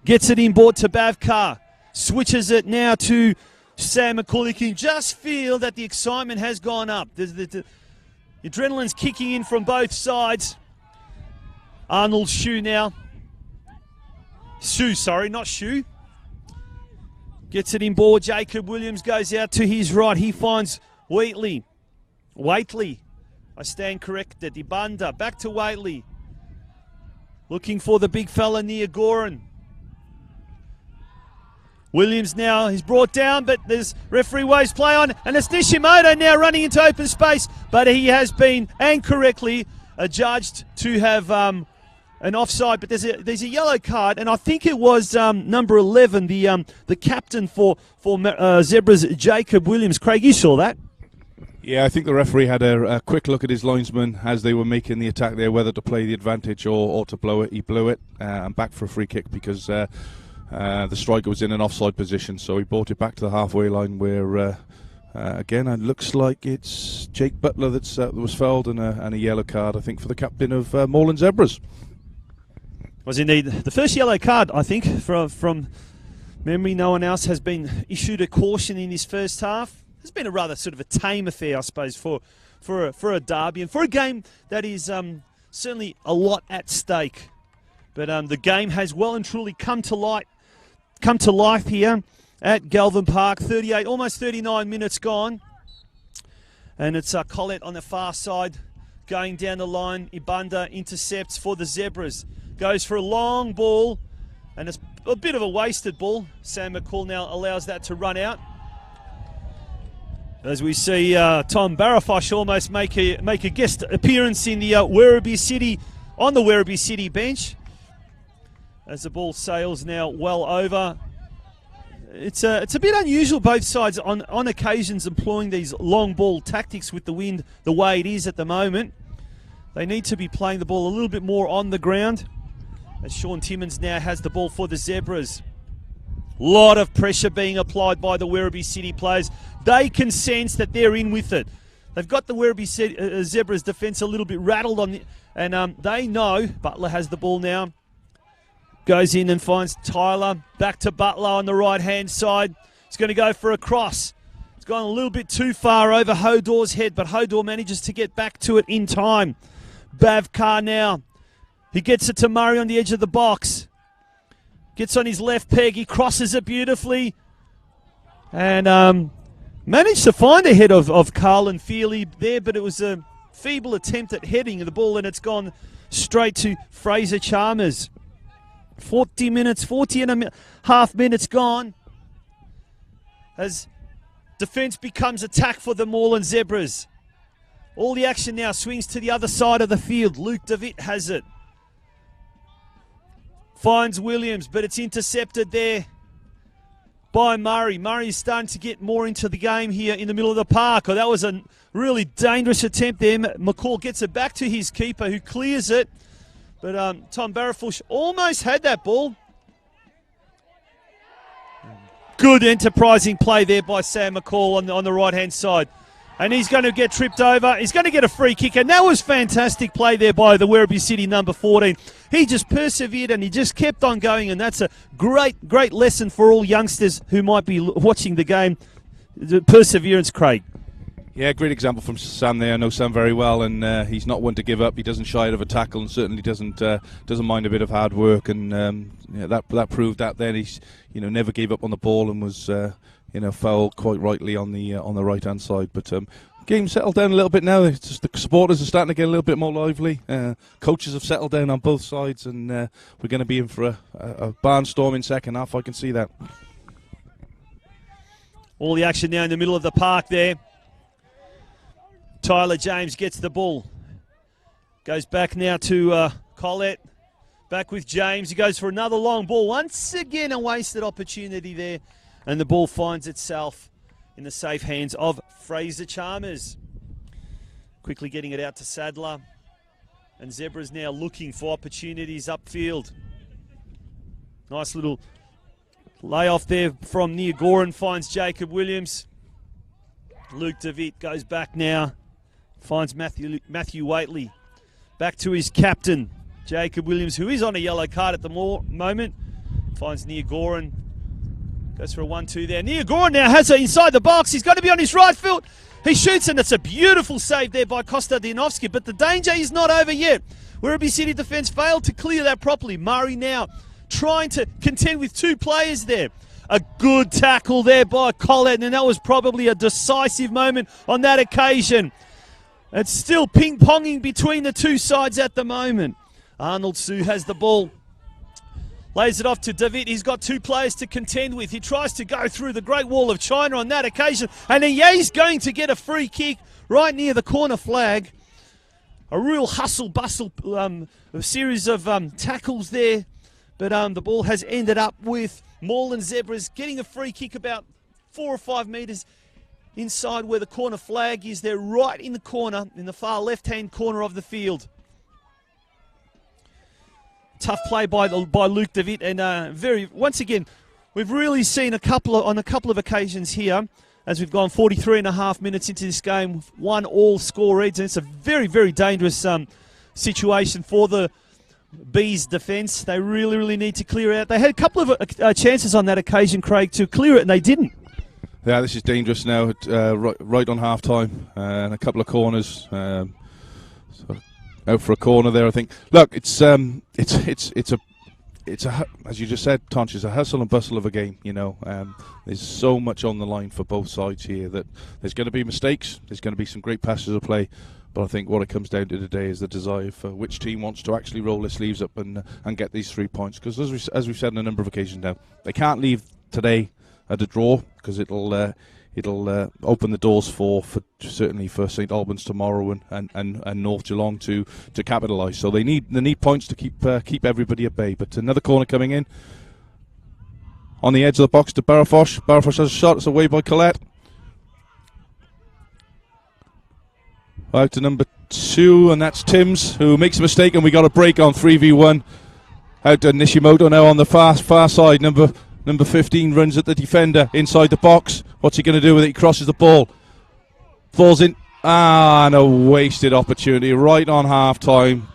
Gets it inboard to Bavkar. Switches it now to Sam McCall. You can just feel that the excitement has gone up. The adrenaline's kicking in from both sides. Arnold Shue now. Shue, sorry, not Shue. Gets it inboard. Jacob Williams goes out to his right. He finds Waitley. I stand corrected. Ibanda back to Waitley. Looking for the big fella near Goran. Williams now is brought down, but there's referee waves play on, and it's Nishimoto now running into open space, but he has been, and correctly, adjudged to have an offside, but there's a yellow card, and I think it was number 11, the captain for Zebras, Jacob Williams. Craig, you saw that? Yeah, I think the referee had a quick look at his linesman as they were making the attack there, whether to play the advantage or to blow it. He blew it and back for a free kick because the striker was in an offside position, so he brought it back to the halfway line where, again, it looks like it's Jake Butler that was fouled and a yellow card, I think, for the captain of Moreland Zebras. Was indeed the first yellow card, I think, from memory. No one else has been issued a caution in this first half. It's been a rather sort of a tame affair, I suppose, for a derby and for a game that is certainly a lot at stake. But the game has well and truly come to life here at Galvin Park. 38, almost 39 minutes gone, and it's Collette on the far side going down the line. Ibanda intercepts for the Zebras, goes for a long ball, and it's a bit of a wasted ball. Sam McCall now allows that to run out. As we see Tom Barafosh almost make a guest appearance in the Werribee City, on the Werribee City bench. as the ball sails now well over. It's a bit unusual, both sides on occasions employing these long ball tactics with the wind the way it is at the moment. They need to be playing the ball a little bit more on the ground. As Sean Timmins now has the ball for the Zebras. Lot of pressure being applied by the Werribee City players. They can sense that they're in with it. They've got the Werribee Zebras defence a little bit rattled on, and they know Butler has the ball now. Goes in and finds Tyler. Back to Butler on the right-hand side. He's going to go for a cross. It's gone a little bit too far over Hodor's head, but Hodor manages to get back to it in time. Bavkar now. He gets it to Murray on the edge of the box. Gets on his left peg. He crosses it beautifully. And managed to find a head of Carlin Feely there, but it was a feeble attempt at heading the ball, and it's gone straight to Fraser Chalmers. 40 and a half minutes gone as defence becomes attack for the Moreland Zebras. All the action now swings to the other side of the field. Luke DeVitt has it. Finds Williams, but it's intercepted there by Murray. Murray is starting to get more into the game here in the middle of the park. Oh, that was a really dangerous attempt there. McCall gets it back to his keeper, who clears it. But Tom Barrafush almost had that ball. Good enterprising play there by Sam McCall on the right-hand side. And he's going to get tripped over. He's going to get a free kick. And that was fantastic play there by the Werribee City number 14. He just persevered and he just kept on going. And that's a great lesson for all youngsters who might be watching the game. The perseverance, Craig. Yeah, great example from Sam there. I know Sam very well, and he's not one to give up. He doesn't shy out of a tackle, and certainly doesn't mind a bit of hard work. And that proved that. Then he's never gave up on the ball and was fouled quite rightly on the right hand side. But game settled down a little bit now. It's just the supporters are starting to get a little bit more lively. Coaches have settled down on both sides, and we're going to be in for a barnstorming second half. I can see that. All the action now in the middle of the park there. Tyler James gets the ball. Goes back now to Collette. Back with James. He goes for another long ball. Once again, a wasted opportunity there. And the ball finds itself in the safe hands of Fraser Chalmers. Quickly getting it out to Sadler. And Zebra's now looking for opportunities upfield. Nice little layoff there from near Goran. Finds Jacob Williams. Luke DeVitt goes back now. Finds Matthew Waitley. Back to his captain, Jacob Williams, who is on a yellow card at the moment. Finds Nia Goran. Goes for a 1-2 there. Nia Goran now has it inside the box. He's going to be on his right foot. He shoots, and it's a beautiful save there by Kostadinowski. But the danger is not over yet. Werribee City defence failed to clear that properly. Murray now trying to contend with two players there. A good tackle there by Collette, and that was probably a decisive moment on that occasion. It's still ping-ponging between the two sides at the moment. Arnold Sue has the ball. Lays it off to David. He's got two players to contend with. He tries to go through the Great Wall of China on that occasion. And he's going to get a free kick right near the corner flag. A real hustle-bustle a series of tackles there. But the ball has ended up with Moreland Zebras getting a free kick about 4 or 5 metres inside where the corner flag is. They're right in the corner, in the far left-hand corner of the field. Tough play by Luke DeVitt, and once again, we've really seen on a couple of occasions here, as we've gone 43.5 minutes into this game, 1-1 score reads, and it's a very, very dangerous situation for the Bees defence. They really need to clear out. They had a couple of chances on that occasion, Craig, to clear it, and they didn't. Yeah, this is dangerous now. Right on half time, and a couple of corners. Out for a corner there, I think. Look, it's a as you just said, Tonch, it's a hustle and bustle of a game. There's so much on the line for both sides here that there's going to be mistakes. There's going to be some great passes of play. But I think what it comes down to today is the desire for which team wants to actually roll their sleeves up and get these 3 points. Because as we've said on a number of occasions now, they can't leave today at a draw, because it'll it'll open the doors for certainly for St Albans tomorrow and North Geelong to capitalise. So they need points to keep everybody at bay. But another corner coming in on the edge of the box to Barrafosh. Barrafosh has a shot. It's away by Collette. Out to number 2, and that's Timms, who makes a mistake, and we got a break on 3v1. Out to Nishimoto now on the far side. Number 15 runs at the defender inside the box. What's he going to do with it? He crosses the ball. Falls in. And a wasted opportunity right on half time.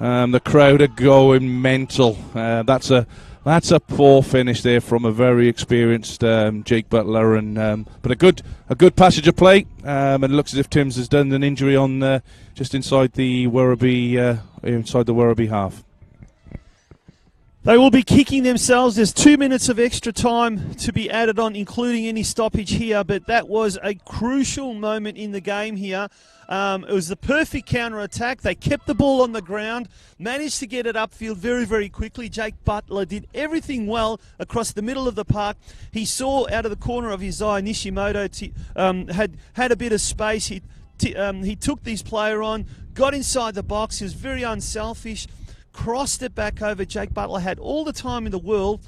The crowd are going mental. That's a poor finish there from a very experienced Jake Butler, but a good passage of play. And it looks as if Timms has done an injury on just inside the Werribee half. They will be kicking themselves. There's 2 minutes of extra time to be added on, including any stoppage here. But that was a crucial moment in the game here. It was the perfect counter-attack. They kept the ball on the ground, managed to get it upfield very, very quickly. Jake Butler did everything well across the middle of the park. He saw out of the corner of his eye Nishimoto had a bit of space. He took this player on, got inside the box. He was very unselfish. Crossed it back over. Jake Butler had all the time in the world.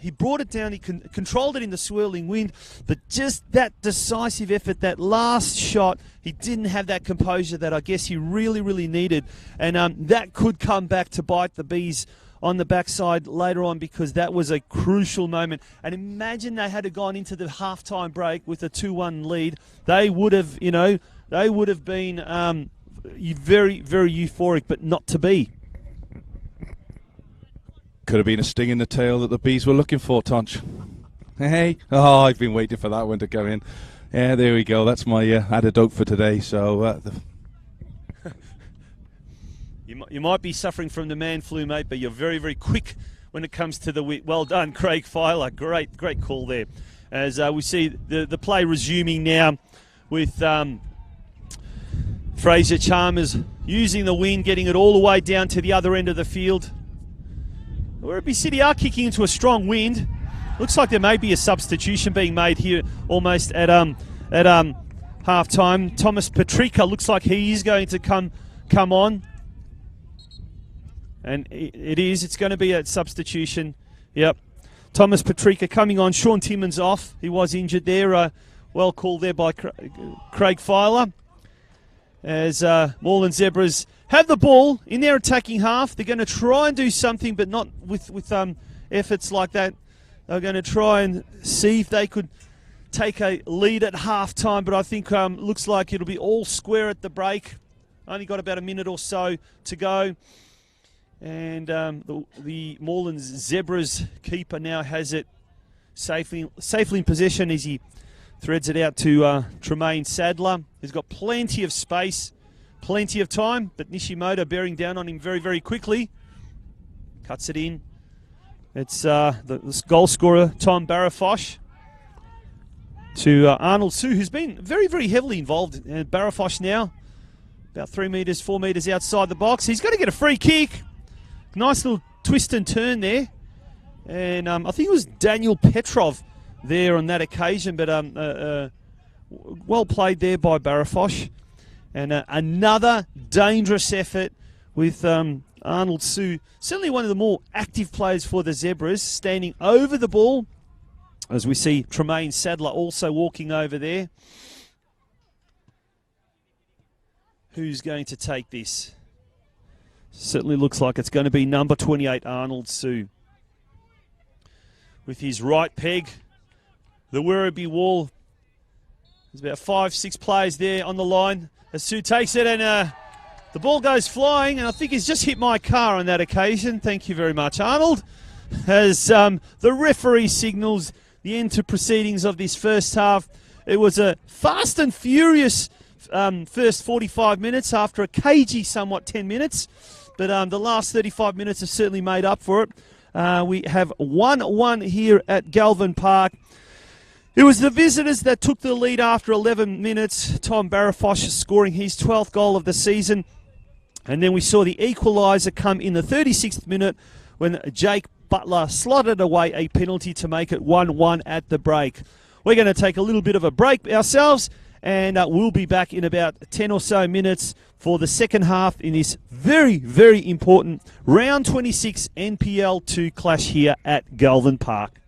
He brought it down. He controlled it in the swirling wind. But just that decisive effort, that last shot, he didn't have that composure that I guess he really, really needed. And that could come back to bite the Bees on the backside later on, because that was a crucial moment. And imagine they had gone into the halftime break with a 2-1 lead. They would have, been very, very euphoric, but not to be. Could have been a sting in the tail that the Bees were looking for, Tonch. Hey, oh, I've been waiting for that one to go in. Yeah, there we go. That's my antidote for today. So you might be suffering from the man flu, mate, but you're very, very quick when it comes to the wit. Well done, Craig Filer. Great call there. As we see the play resuming now with Fraser Chalmers using the wind, getting it all the way down to the other end of the field. Werribee City are kicking into a strong wind. Looks like there may be a substitution being made here almost at half time. Thomas Patrica looks like he is going to come on. And it's going to be a substitution. Yep. Thomas Patrica coming on. Sean Timmins off. He was injured there. Well called there by Craig Filer. As Moreland Zebras have the ball in their attacking half. They're going to try and do something, but not with efforts like that. They're going to try and see if they could take a lead at half time, but I think looks like it'll be all square at the break. Only got about a minute or so to go. And the Moreland Zebras keeper now has it safely in possession as he threads it out to Tremaine Sadler. He's got plenty of space, plenty of time, but Nishimoto bearing down on him very, very quickly. Cuts it in. It's the goal scorer, Tom Barrafosh, to Arnold Sue, who's been very, very heavily involved in Barrafosh now. About 4 metres outside the box. He's got to get a free kick. Nice little twist and turn there. And I think it was Daniel Petrov there on that occasion, but well played there by Barrafosh. And another dangerous effort with Arnold Sue, certainly one of the more active players for the Zebras, standing over the ball, as we see Tremaine Sadler also walking over there. Who's going to take this? Certainly looks like it's going to be number 28, Arnold Sue. With his right peg, the Werribee wall. There's about 5-6 players there on the line. As Sue takes it, and the ball goes flying, and I think he's just hit my car on that occasion. Thank you very much, Arnold. As the referee signals the end to proceedings of this first half. It was a fast and furious first 45 minutes after a cagey somewhat 10 minutes. But the last 35 minutes have certainly made up for it. We have 1-1 here at Galvin Park. It was the visitors that took the lead after 11 minutes. Tom Barrafosh scoring his 12th goal of the season. And then we saw the equaliser come in the 36th minute when Jake Butler slotted away a penalty to make it 1-1 at the break. We're going to take a little bit of a break ourselves, and we'll be back in about 10 or so minutes for the second half in this very, very important round 26 NPL 2 clash here at Galvin Park.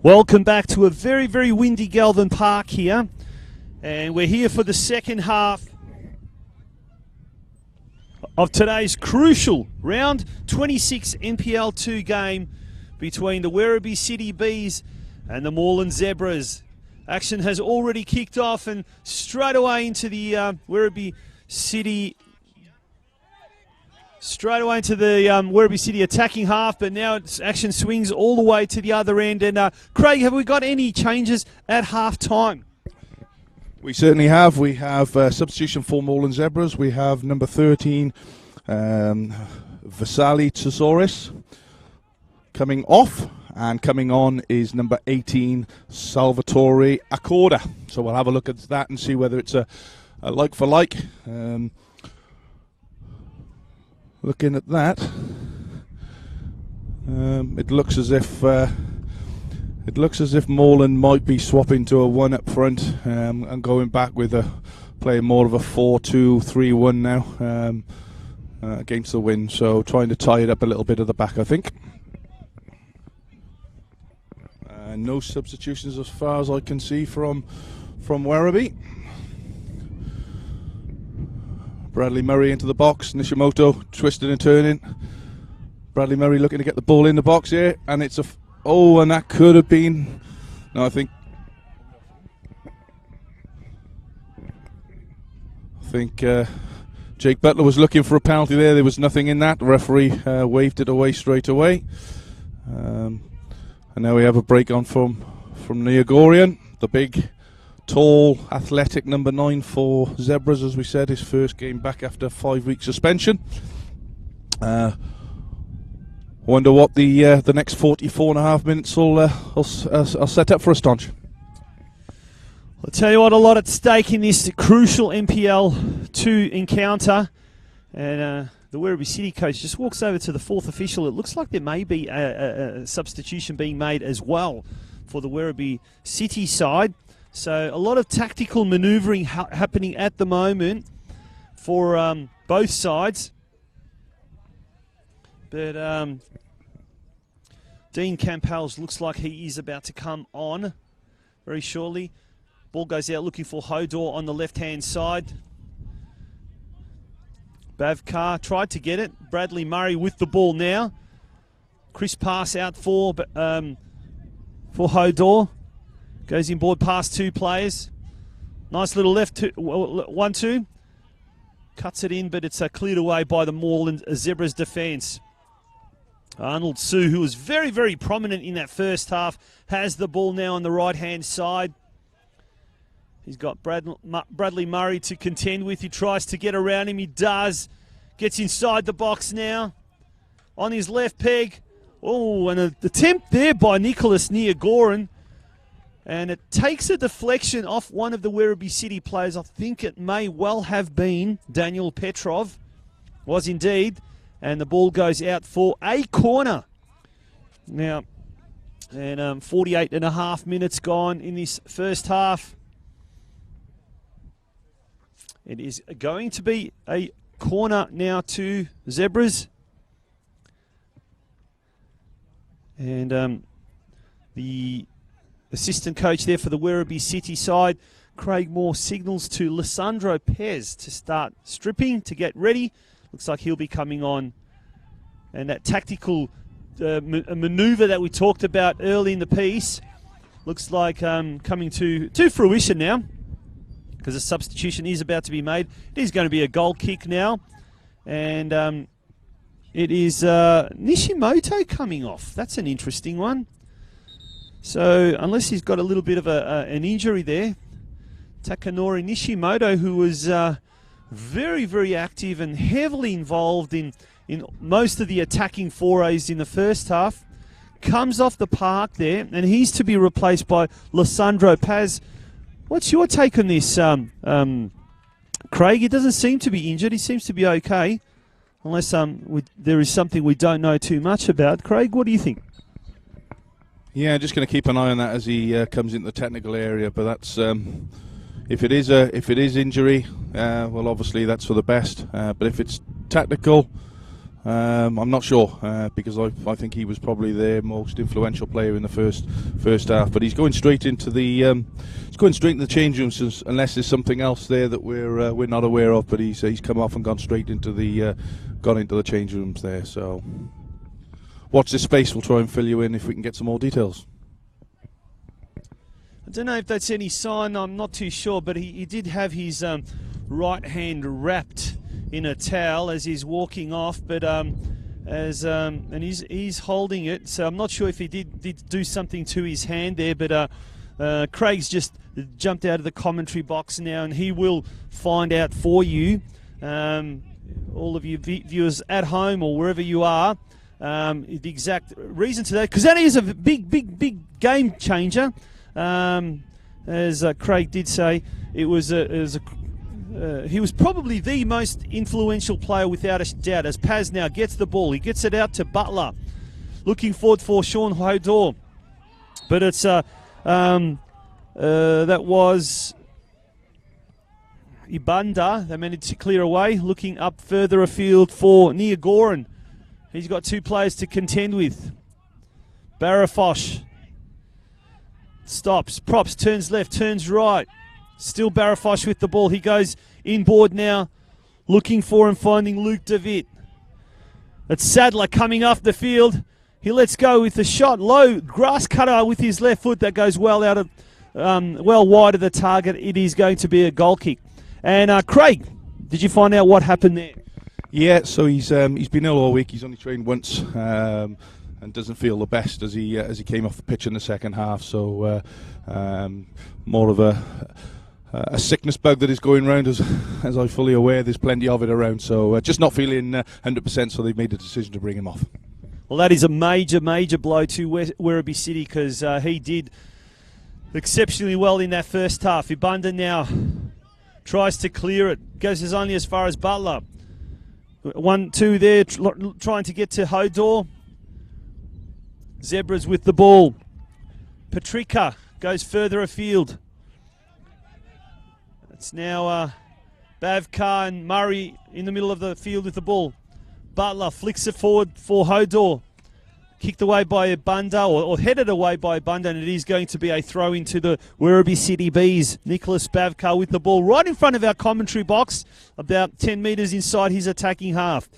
Welcome back to a very, very windy Galvin Park here. And we're here for the second half of today's crucial round 26 NPL 2 game between the Werribee City Bees and the Moreland Zebras. Action has already kicked off and straight away into the Werribee City attacking half, but now action swings all the way to the other end. And Craig, have we got any changes at half time? We certainly have. We have substitution for Moreland Zebras. We have number 13, Vasali Tesauris, coming off, and coming on is number 18, Salvatore Accorda. So we'll have a look at that and see whether it's a like for like. Looking at that, it looks as if Moreland might be swapping to a one up front and going back with playing more of a 4-2-3-1 now against the wind. So trying to tie it up a little bit at the back, I think. No substitutions as far as I can see from Werribee. Bradley Murray into the box, Nishimoto twisting and turning. Bradley Murray looking to get the ball in the box here, and it's and that could have been, no, I think Jake Butler was looking for a penalty there. There was nothing in that. The referee waved it away straight away. And now we have a break on from Neogorian, the big, tall, athletic number 9 for Zebras, as we said, his first game back after 5-week suspension. Wonder what the next 44.5 minutes will set up for us, Tonch. I'll tell you what, a lot at stake in this crucial NPL 2 encounter. And the Werribee City coach just walks over to the fourth official. It looks like there may be a substitution being made as well for the Werribee City side. So a lot of tactical manoeuvring happening at the moment for both sides. But Dean Campbell looks like he is about to come on very shortly. Ball goes out looking for Hodor on the left-hand side. Bavkar tried to get it. Bradley Murray with the ball now. Crisp pass out for Hodor. Goes inboard past two players. Nice little left 1-2. Cuts it in, but it's cleared away by the Moreland Zebras defence. Arnold Sue, who was very, very prominent in that first half, has the ball now on the right-hand side. He's got Bradley Murray to contend with. He tries to get around him. He does. Gets inside the box now. On his left peg. Oh, and an attempt there by Nicholas Neogoran. And it takes a deflection off one of the Werribee City players. I think it may well have been Daniel Petrov. Was indeed. And the ball goes out for a corner. Now, and 48.5 minutes gone in this first half. It is going to be a corner now to Zebras. And the assistant coach there for the Werribee City side, Craig Moore, signals to Lissandro Pez to start stripping, to get ready. Looks like he'll be coming on. And that tactical manoeuvre that we talked about early in the piece looks like coming to fruition now, because a substitution is about to be made. It is going to be a goal kick now. And it is Nishimoto coming off. That's an interesting one. So unless he's got a little bit of an injury there, Takanori Nishimoto, who was very, very active and heavily involved in most of the attacking forays in the first half, comes off the park there, and he's to be replaced by Lissandro Paz. What's your take on this, Craig? He doesn't seem to be injured. He seems to be okay, unless there is something we don't know too much about. Craig, what do you think? Yeah, just going to keep an eye on that as he comes into the technical area. But that's if it is injury, well, obviously that's for the best. But if it's tactical, I'm not sure because I think he was probably their most influential player in the first half. But he's going straight into the change rooms unless there's something else there that we're not aware of. But he's come off and gone straight into the change rooms there. So watch this space. We'll try and fill you in if we can get some more details. I don't know if that's any sign. I'm not too sure, but he did have his right hand wrapped in a towel as he's walking off, but and he's holding it, so I'm not sure if he did do something to his hand there, but Craig's just jumped out of the commentary box now, and he will find out for you, all of you viewers at home or wherever you are, the exact reason to that, because that is a big game changer. As Craig did say, he was probably the most influential player without a doubt, as Paz now gets the ball. He gets it out to Butler. Looking forward for Sean Hodor. But it's that was Ibanda. They managed to clear away. Looking up further afield for Niagoran. He's got two players to contend with. Barafosh stops, props, turns left, turns right. Still Barafosh with the ball. He goes inboard now, looking for and finding Luke DeVitt. It's Sadler coming off the field. He lets go with the shot. Low grass cutter with his left foot that goes well out of, well wide of the target. It is going to be a goal kick. And Craig, did you find out what happened there? Yeah, so he's been ill all week. He's only trained once. And doesn't feel the best as he came off the pitch in the second half. So more of a sickness bug that is going around, as I'm fully aware. There's plenty of it around. So just not feeling 100%. So they've made the decision to bring him off. Well, that is a major blow to Werribee City, because he did exceptionally well in that first half. Ibanda now tries to clear it. Goes only as far as Butler. 1-2 there, trying to get to Hodor. Zebras with the ball. Patrica goes further afield. It's now Bavkar and Murray in the middle of the field with the ball. Butler flicks it forward for Hodor. Kicked away by Ibanda, or headed away by Ibanda, and it is going to be a throw into the Werribee City Bees. Nicholas Bavkar with the ball right in front of our commentary box, about 10 metres inside his attacking half.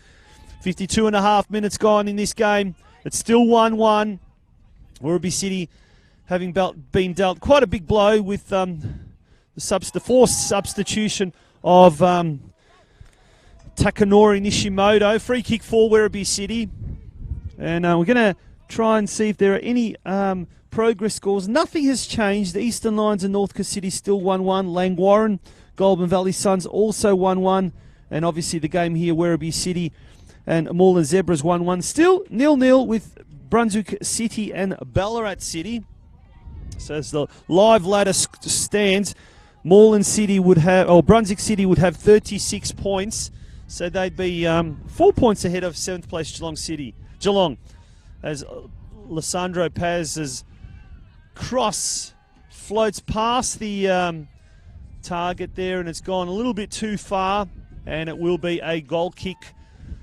52.5 minutes gone in this game. It's still 1-1. Werribee City having been dealt quite a big blow with the forced substitution of Takanori Nishimoto. Free kick for Werribee City. And we're going to try and see if there are any progress scores. Nothing has changed. The Eastern Lions and Northcote City still 1-1. Langwarrin, Goulburn Valley Suns also 1-1. And obviously the game here, Werribee City and Moreland Zebras 1-1. Still 0-0 with Brunswick City and Ballarat City. So as the live ladder stands, Moreland City would have, or Brunswick City would have 36 points. So they'd be 4 points ahead of 7th place Geelong. As Lissandro Paz's cross floats past the target there, and it's gone a little bit too far, and it will be a goal kick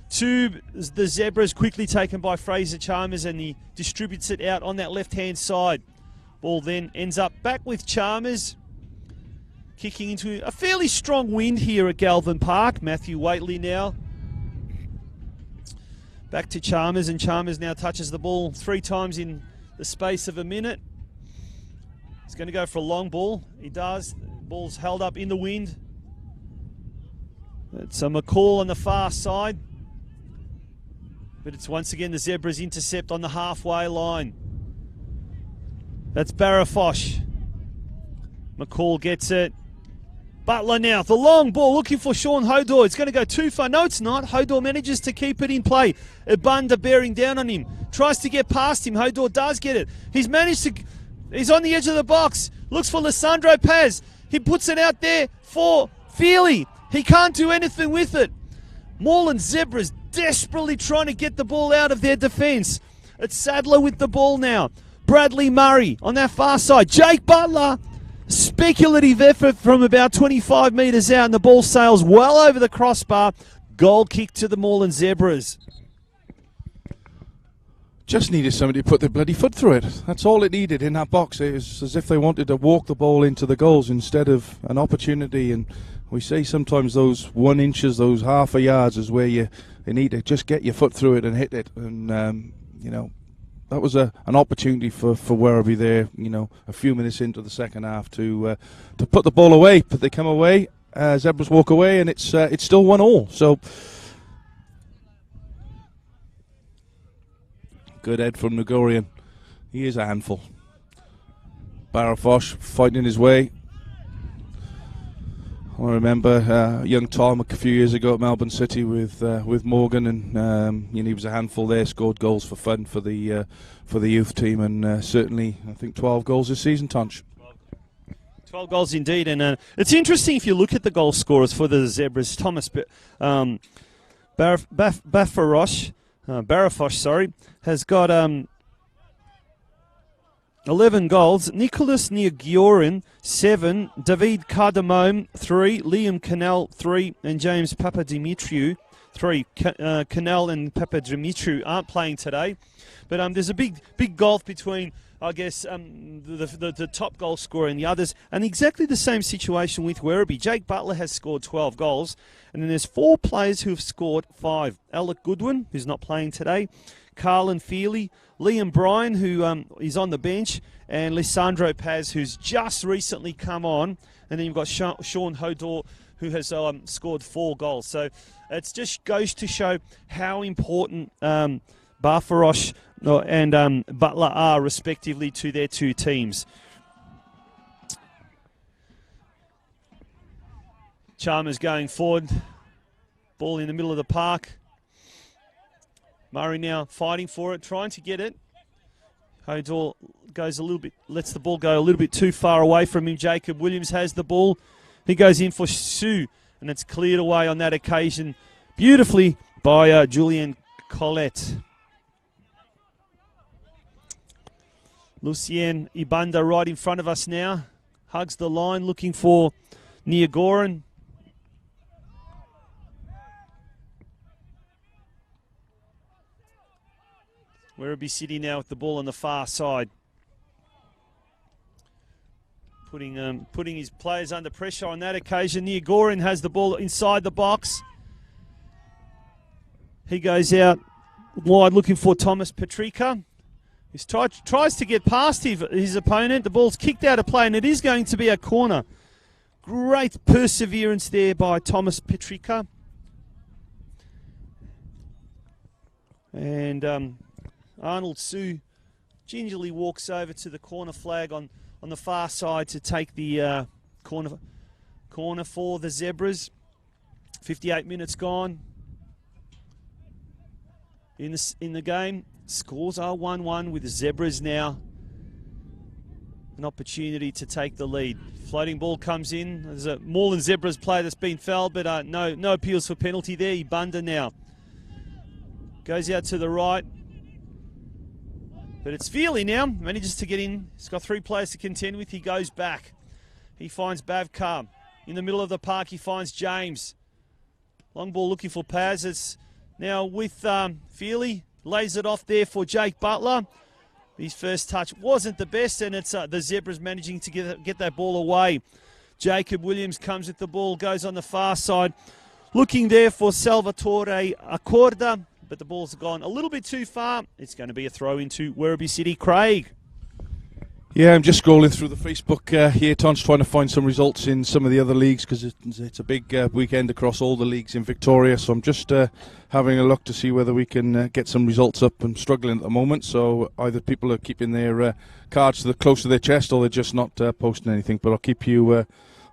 to the Zebras, quickly taken by Fraser Chalmers, and he distributes it out on that left-hand side. Ball then ends up back with Chalmers, kicking into a fairly strong wind here at Galvin Park. Matthew Waitley now. Back to Chalmers, and Chalmers now touches the ball 3 times in the space of a minute. He's going to go for a long ball. He does. Ball's held up in the wind. It's a McCall on the far side. But it's once again the Zebras intercept on the halfway line. That's Barafosh. McCall gets it. Butler now, the long ball, looking for Sean Hodor. It's going to go too far. No, it's not. Hodor manages to keep it in play. Ibanda bearing down on him. Tries to get past him. Hodor does get it. He's managed to... He's on the edge of the box. Looks for Lissandro Paz. He puts it out there for Feely. He can't do anything with it. Moreland Zebras desperately trying to get the ball out of their defence. It's Sadler with the ball now. Bradley Murray on that far side. Jake Butler. Speculative effort from about 25 metres out, and the ball sails well over the crossbar. Goal kick to the Moreland Zebras. just needed somebody to put their bloody foot through it. That's all it needed in that box. It was as if they wanted to walk the ball into the goals instead of an opportunity. And we say sometimes those 1 inches, those half a yards is where you need to just get your foot through it and hit it. And, you know, that was an opportunity for Werribee there, you know, a few minutes into the second half to put the ball away. But they come away, Zebras walk away, and it's still 1-1. So good head from Nagorian. He is a handful. Barafosh fighting his way. I remember young Tom a few years ago at Melbourne City with Morgan, and you know, he was a handful there. Scored goals for fun for the youth team, and certainly I think 12 goals this season. Tonch. 12 goals indeed, and it's interesting if you look at the goal scorers for the Zebras. Thomas Barafosh, has got 11 goals. Nicholas Nagorian, 7. David Cardamome, 3. Liam Cannell, 3. And James Papadimitriou, 3. Cannell and Papadimitriou aren't playing today. But there's a big gulf between, I guess, the top goal scorer and the others. And exactly the same situation with Werribee. Jake Butler has scored 12 goals. And then there's 4 players who have scored 5. Alec Goodwin, who's not playing today. Carlin Feely, Liam Bryan, who is on the bench, and Lissandro Paz, who's just recently come on. And then you've got Sean Hodor, who has scored 4 goals. So it just goes to show how important Barfarosh and Butler are, respectively, to their 2 teams. Chalmers going forward. Ball in the middle of the park. Murray now fighting for it, trying to get it. Hodor goes a little bit, lets the ball go a little bit too far away from him. Jacob Williams has the ball. He goes in for Sue, and it's cleared away on that occasion beautifully by Julian Collette. Lucien Ibanda right in front of us now. Hugs the line, looking for Nagorian. Werribee City now with the ball on the far side. Putting his players under pressure on that occasion. Nagorian has the ball inside the box. He goes out wide looking for Thomas Petrika. He tries to get past his opponent. The ball's kicked out of play, and it is going to be a corner. Great perseverance there by Thomas Petrika. And Arnold Sue gingerly walks over to the corner flag on the far side to take the corner for the Zebras. 58 minutes gone in the game. Scores are 1-1 with the Zebras now an opportunity to take the lead. Floating ball comes in. There's a Moreland Zebras player that's been fouled, but no appeals for penalty there. Ibanda now goes out to the right. But it's Feely now, manages to get in. He's got 3 players to contend with. He goes back. He finds Bavkar. In the middle of the park, he finds James. Long ball looking for Paz. It's now with Feely. Lays it off there for Jake Butler. His first touch wasn't the best, and it's the Zebras managing to get that ball away. Jacob Williams comes with the ball, goes on the far side. Looking there for Salvatore Accorda. But the ball's gone a little bit too far. It's going to be a throw into Werribee City. Craig. Yeah, I'm just scrolling through the Facebook here, Tonch, trying to find some results in some of the other leagues because it's a big weekend across all the leagues in Victoria. So I'm just having a look to see whether we can get some results up. I'm struggling at the moment, so either people are keeping their cards close to their chest or they're just not posting anything. But I'll keep you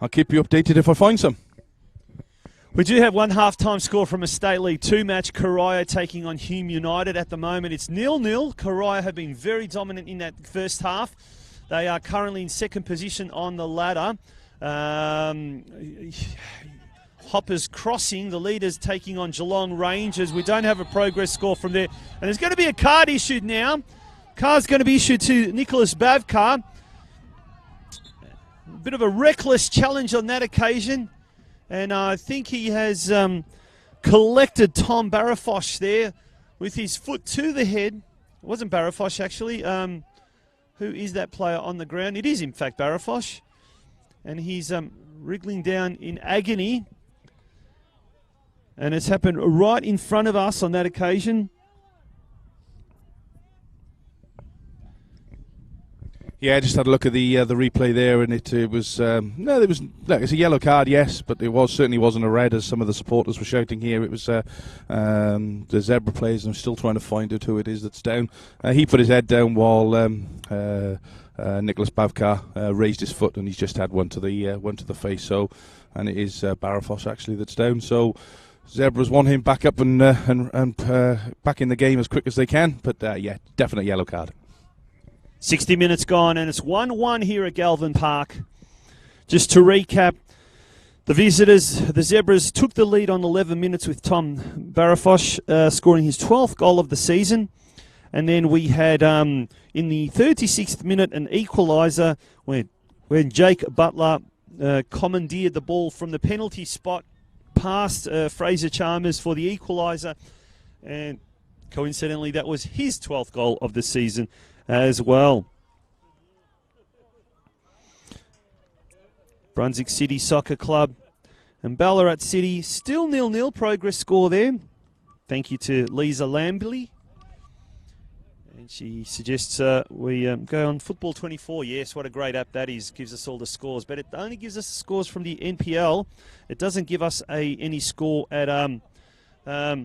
updated if I find some. We do have one half-time score from a State League 2 match. Corio taking on Hume United. At the moment, it's 0-0. Corio have been very dominant in that first half. They are currently in second position on the ladder. Hoppers Crossing, the leaders, taking on Geelong Rangers. We don't have a progress score from there. And there's going to be a card issued now. Card's going to be issued to Nicholas Bavkar. A bit of a reckless challenge on that occasion. And I think he has collected Tom Barafosh there with his foot to the head wasn't Barafosh actually. Who is that player on the ground? It is in fact Barafosh, and he's wriggling down in agony, and it's happened right in front of us on that occasion. Yeah, I just had a look at the replay there, and it was it's a yellow card, yes, but it certainly wasn't a red, as some of the supporters were shouting here. It was the Zebra players, and I'm still trying to find out who it is that's down. He put his head down while Nicholas Bavkar raised his foot, and he's just had one to the face. So, and it is Barafos actually that's down. So Zebras want him back up and back in the game as quick as they can. But yeah, definite yellow card. 60 minutes gone, and it's 1-1 here at Galvin Park. Just to recap, the visitors, the Zebras, took the lead on 11 minutes with Tom Barafosh scoring his 12th goal of the season. And then we had, in the 36th minute, an equaliser when Jake Butler commandeered the ball from the penalty spot past Fraser Chalmers for the equaliser. And coincidentally, that was his 12th goal of the season as well. Brunswick City Soccer Club and Ballarat City still 0-0, progress score there. Thank you to Lisa Lambley. And she suggests we go on Football 24. Yes, what a great app that is. Gives us all the scores, but it only gives us the scores from the NPL. It doesn't give us any score at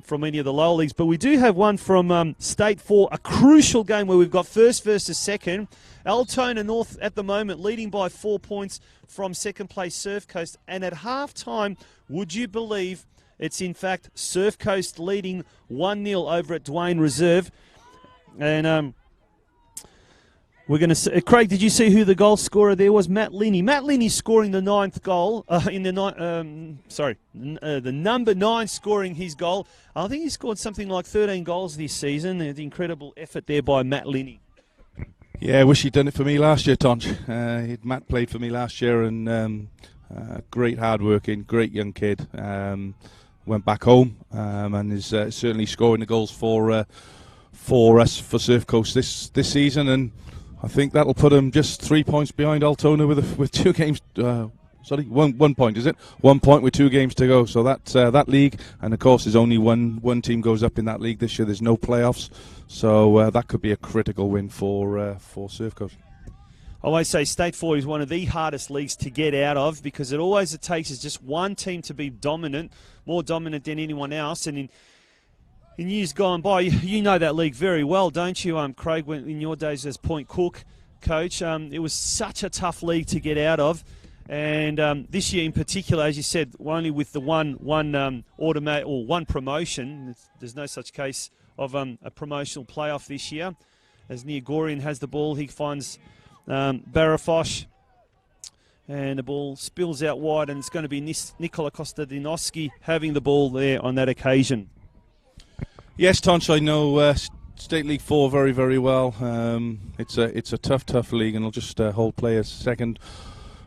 from any of the lower leagues, but we do have one from State 4, a crucial game where we've got first versus second. Altona North at the moment leading by 4 points from second place Surf Coast, and at half-time, would you believe it's in fact Surf Coast leading 1-0 over at Dwayne Reserve. And we're going to. Craig, did you see who the goal scorer there was? Matt Linney. Matt Linney scoring the 9th goal the number 9 scoring his goal. I think he scored something like 13 goals this season. The incredible effort there by Matt Linney. Yeah, I wish he'd done it for me last year, Tonch. Matt played for me last year, and great hard-working, great young kid. Went back home and is certainly scoring the goals for us for Surf Coast this season, and I think that'll put him just 3 points behind Altona with 2 games. One point, is it? 1 point with 2 games to go. So that league, and of course, there's only one team goes up in that league this year. There's no playoffs, so that could be a critical win for Surf Coast. I always say State 4 is one of the hardest leagues to get out of, because it takes is just one team to be dominant, more dominant than anyone else, and in years gone by, you know that league very well, don't you, Craig, in your days as Point Cook coach? It was such a tough league to get out of. And this year in particular, as you said, only with the one promotion. There's no such case of a promotional playoff this year. As Niagorian has the ball, he finds Barafosh, and the ball spills out wide, and it's going to be Nikola Kostadinoski having the ball there on that occasion. Yes, Tonch, I know State League 4 very, very well. It's a tough league, and I'll just hold play a second.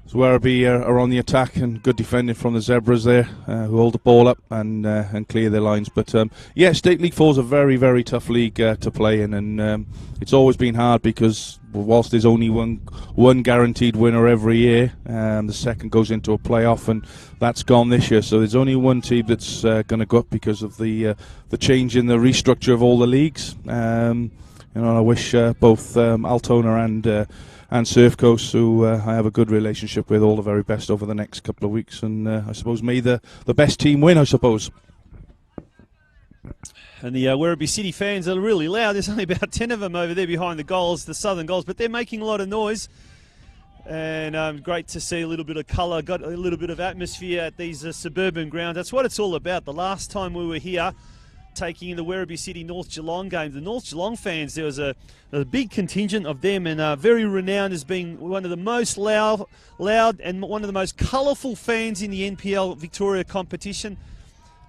So Werribee are on the attack, and good defending from the Zebras there, who hold the ball up and clear their lines. But yeah, State League 4 is a very, very tough league to play in, and it's always been hard because whilst there's only one guaranteed winner every year, the second goes into a playoff, and that's gone this year. So there's only one team that's going to go up because of the change in the restructure of all the leagues. I wish both Altona and Surf Coast, who I have a good relationship with, all the very best over the next couple of weeks, and I suppose may the best team win, I suppose. And the Werribee City fans are really loud. There's only about 10 of them over there behind the goals, the southern goals, but they're making a lot of noise. And great to see a little bit of colour, got a little bit of atmosphere at these suburban grounds. That's what it's all about. The last time we were here, taking in the Werribee City North Geelong game, the North Geelong fans, there was a big contingent of them, and very renowned as being one of the most loud and one of the most colourful fans in the NPL Victoria competition,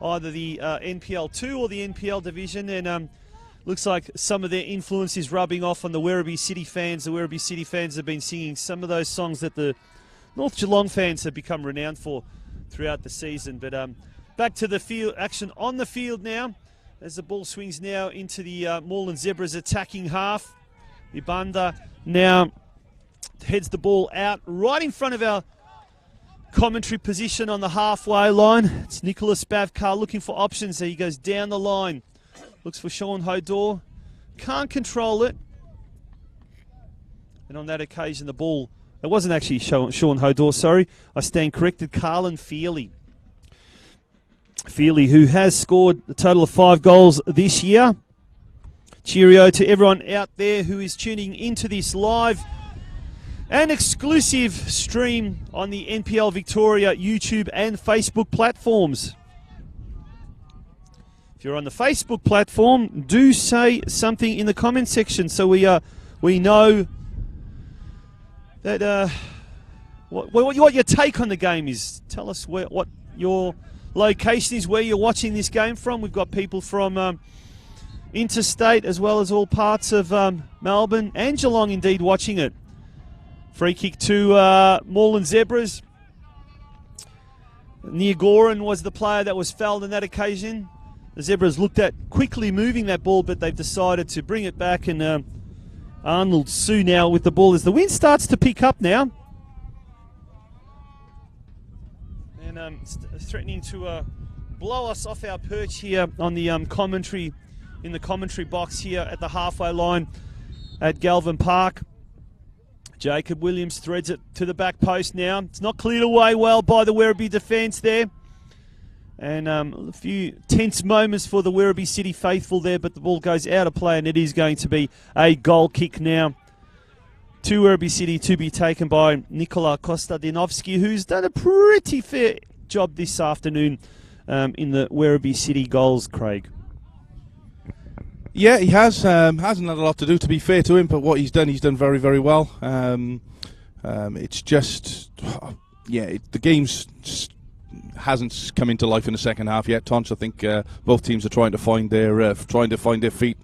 either the NPL 2 or the NPL division, and looks like some of their influence is rubbing off on the Werribee City fans. The Werribee City fans have been singing some of those songs that the North Geelong fans have become renowned for throughout the season. But back to the field action on the field now. as the ball swings now into the Moreland Zebras attacking half. Ibanda now heads the ball out right in front of our commentary position on the halfway line. It's Nicholas Bavkar looking for options. He goes down the line. Looks for Sean Hodor. Can't control it. And on that occasion, the ball... It wasn't actually Sean Hodor, sorry. I stand corrected. Carlin Feely. Feely, who has scored a total of 5 goals this year. Cheerio to everyone out there who is tuning into this live and exclusive stream on the NPL Victoria YouTube and Facebook platforms. If you're on the Facebook platform, do say something in the comment section so we know that what your take on the game is. Tell us what your location is, where you're watching this game from. We've got people from interstate as well as all parts of Melbourne and Geelong indeed watching it. Free kick to Moreland Zebras. Niagoran was the player that was fouled on that occasion. The Zebras looked at quickly moving that ball, but they've decided to bring it back, and Arnold Sue now with the ball as the wind starts to pick up now. And threatening to blow us off our perch here on the commentary, in the commentary box here at the halfway line at Galvin Park. Jacob Williams threads it to the back post now. It's not cleared away well by the Werribee defence there. And a few tense moments for the Werribee City faithful there, but the ball goes out of play, and it is going to be a goal kick now to Werribee City, to be taken by Nikola Kostadinovski, who's done a pretty fair job this afternoon in the Werribee City goals, Craig. Yeah, he has. Hasn't had a lot to do, to be fair to him, but what he's done very, very well. It's just, the game's just hasn't come into life in the second half yet, Tonch. I think both teams are trying to find their feet.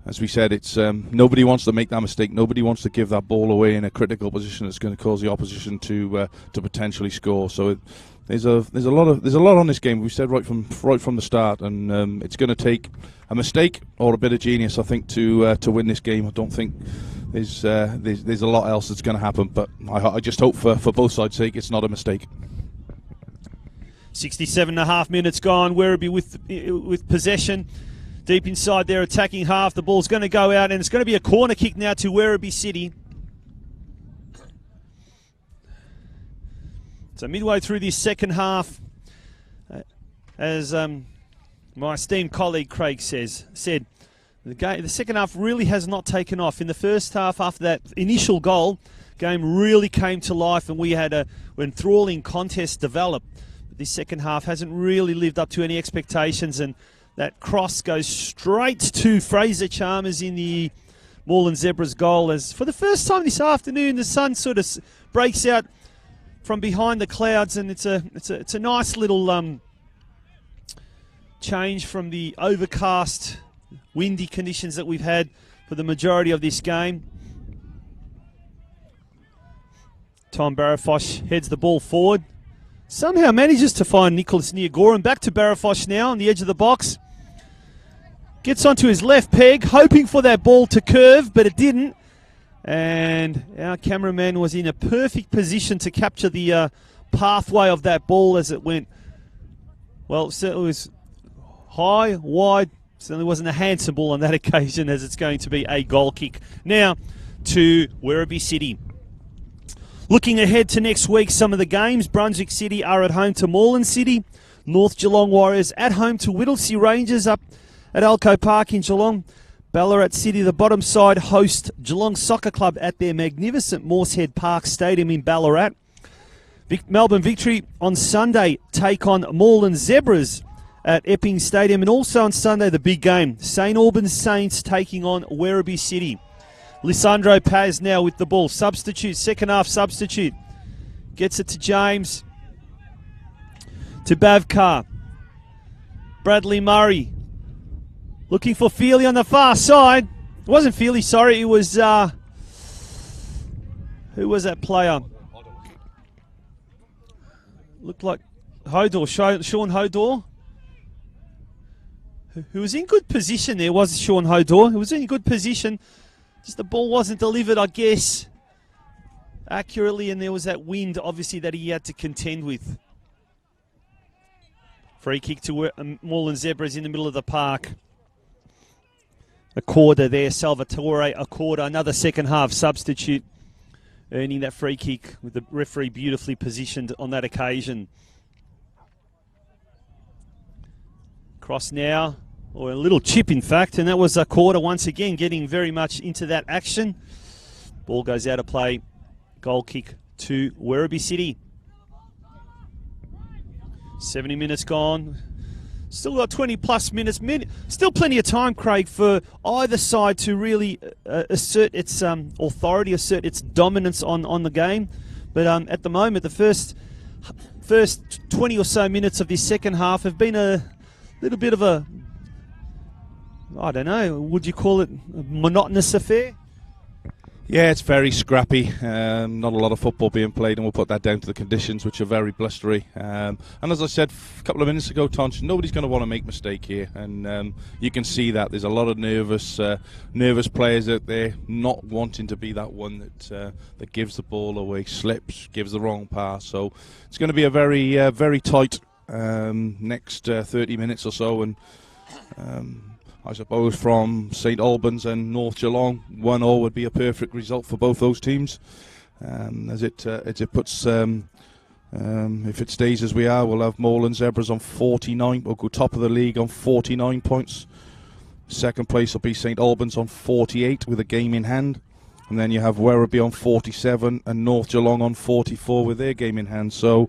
As we said, it's nobody wants to make that mistake. Nobody wants to give that ball away in a critical position that's going to cause the opposition to potentially score. So there's a lot on this game. We said right from the start, and it's going to take a mistake or a bit of genius, I think, to win this game. I don't think there's a lot else that's going to happen. But I just hope for both sides' sake it's not a mistake. 67.5 minutes gone. Werribee with possession. Deep inside their attacking half. The ball's going to go out, and it's going to be a corner kick now to Werribee City. So midway through this second half, as my esteemed colleague Craig said, the second half really has not taken off. In the first half, after that initial goal, game really came to life, and we had an enthralling contest develop. But this second half hasn't really lived up to any expectations, and that cross goes straight to Fraser Chalmers in the Moreland Zebras goal. As for the first time this afternoon, the sun sort of breaks out from behind the clouds, and it's a nice little change from the overcast, windy conditions that we've had for the majority of this game. Tom Barafosh heads the ball forward. Somehow manages to find Nicholas Niagoran. Back to Barafosh now on the edge of the box. Gets onto his left peg, hoping for that ball to curve, but it didn't. And our cameraman was in a perfect position to capture the pathway of that ball as it went. Well, it certainly was high, wide. Certainly wasn't a handsome ball on that occasion, as it's going to be a goal kick. Now to Werribee City. Looking ahead to next week, some of the games. Brunswick City are at home to Moreland City. North Geelong Warriors at home to Whittlesea Rangers up at Alco Park in Geelong. Ballarat City, the bottom side, host Geelong Soccer Club at their magnificent Moosehead Park Stadium in Ballarat. Melbourne Victory on Sunday take on Moreland Zebras at Epping Stadium. And also on Sunday, the big game, St Albans Saints taking on Werribee City. Lisandro Paz now with the ball. Substitute, second half substitute. Gets it to James. To Bavkar. Bradley Murray. Looking for Feely on the far side. It wasn't Feely, sorry. It was... who was that player? Looked like Hodor. Sean Hodor. who was in good position there, was Sean Hodor. He was in good position. Just the ball wasn't delivered, I guess, accurately, and there was that wind, obviously, that he had to contend with. Free kick to Moreland Zebras in the middle of the park. Accorda there, Salvatore Accorda, another second half substitute, earning that free kick with the referee beautifully positioned on that occasion. Cross now, or a little chip in fact, and that was Accorda once again getting very much into that action. Ball goes out of play, goal kick to Werribee City. 70 minutes gone. Still got 20 plus minutes. Still plenty of time, Craig, for either side to really assert its authority, assert its dominance on the game. But at the moment, the first 20 or so minutes of this second half have been a little bit of a, I don't know, would you call it a monotonous affair? Yeah, it's very scrappy. Not a lot of football being played, and we'll put that down to the conditions, which are very blustery. And as I said a couple of minutes ago, Tonch, nobody's going to want to make a mistake here, and you can see that there's a lot of nervous players out there, not wanting to be that one that gives the ball away, slips, gives the wrong pass. So it's going to be a very tight next 30 minutes or so, and I suppose from St Albans and North Geelong, 1-0 would be a perfect result for both those teams. As it puts, if it stays as we are, we'll have Moreland Zebras on 49. We'll go top of the league on 49 points. Second place will be St Albans on 48 with a game in hand. And then you have Werribee on 47 and North Geelong on 44 with their game in hand. So,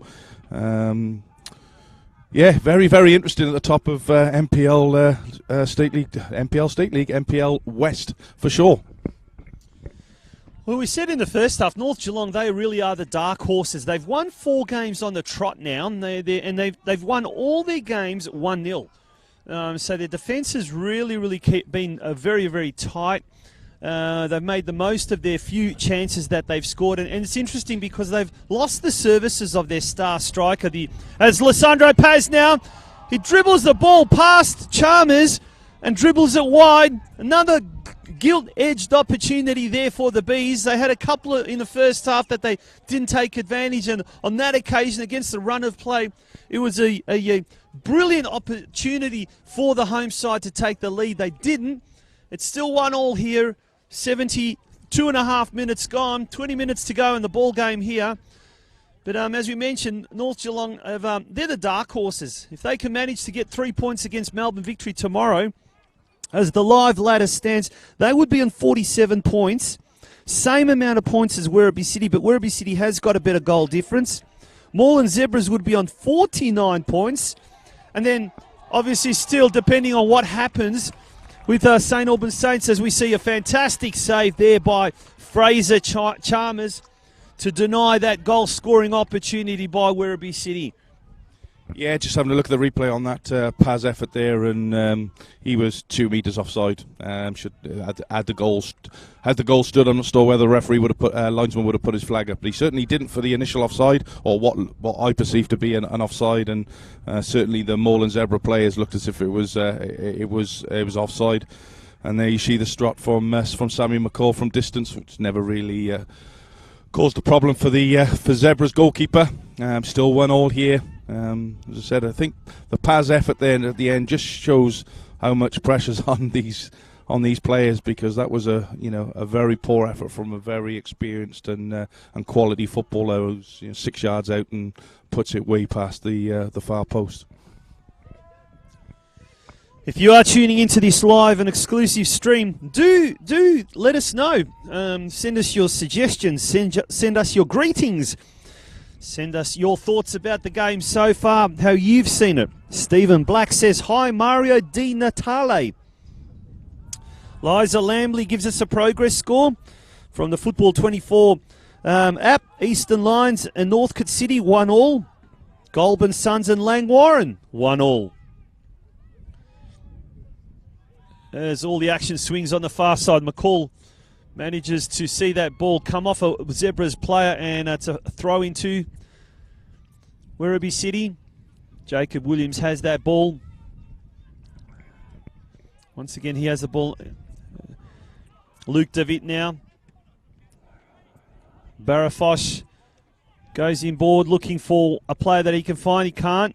yeah, very interesting at the top of NPL State League, NPL West for sure. Well, we said in the first half, North Geelong, they really are the dark horses. They've won 4 games on the trot now, and they've won all their games 1-0. So their defence has really been very tight. They've made the most of their few chances that they've scored, and it's interesting because they've lost the services of their star striker. As Lissandro Paz now, he dribbles the ball past Chalmers and dribbles it wide. Another gilt-edged opportunity there for the Bees. They had a couple in the first half that they didn't take advantage, and on that occasion against the run of play, it was a brilliant opportunity for the home side to take the lead. They didn't. It's still 1-1 here. 72.5 minutes gone, 20 minutes to go in the ball game here. But as we mentioned, North Geelong, they're the dark horses. If they can manage to get 3 points against Melbourne Victory tomorrow, as the live ladder stands, they would be on 47 points. Same amount of points as Werribee City, but Werribee City has got a better goal difference. Moreland Zebras would be on 49 points. And then, obviously, still, depending on what happens with St Albans Saints, as we see a fantastic save there by Fraser Chalmers to deny that goal-scoring opportunity by Werribee City. Yeah, just having a look at the replay on that Paz effort there, and he was 2 metres offside. Had the goal stood, I'm not sure whether the referee would have put linesman would have put his flag up, but he certainly didn't for the initial offside, or what I perceived to be an offside. And certainly the Moreland Zebra players looked as if it was offside. And there you see the strut from Sammy McCall from distance, which never really caused a problem for Zebra's goalkeeper. Still 1-1 here. As I said, I think the Paz effort there at the end just shows how much pressure's on these players, because that was a very poor effort from a very experienced and quality footballer who's 6 yards out and puts it way past the far post. If you are tuning into this live and exclusive stream, do let us know. Send us your suggestions. Send us your greetings. Send us your thoughts about the game so far, how you've seen it. Stephen Black says, hi, Mario Di Natale. Liza Lambley gives us a progress score from the Football 24 app. Eastern Lions and Northcote City 1-1. Goulburn Suns and Langwarren 1-1. As all the action swings on the far side, McCall manages to see that ball come off a Zebras player, and it's a throw into Werribee City. Jacob Williams has that ball. Once again, he has the ball. Luke Davitt now. Barafosh goes inboard looking for a player that he can find. He can't.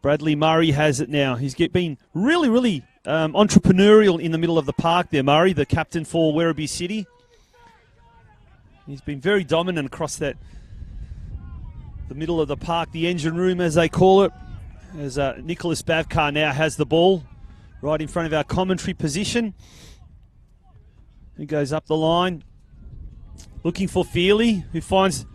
Bradley Murray has it now. He's been really entrepreneurial in the middle of the park there, Murray, the captain for Werribee City. He's been very dominant across the middle of the park, the engine room as they call it. As Nicholas Bavkar now has the ball right in front of our commentary position. He goes up the line, looking for Feely, who finds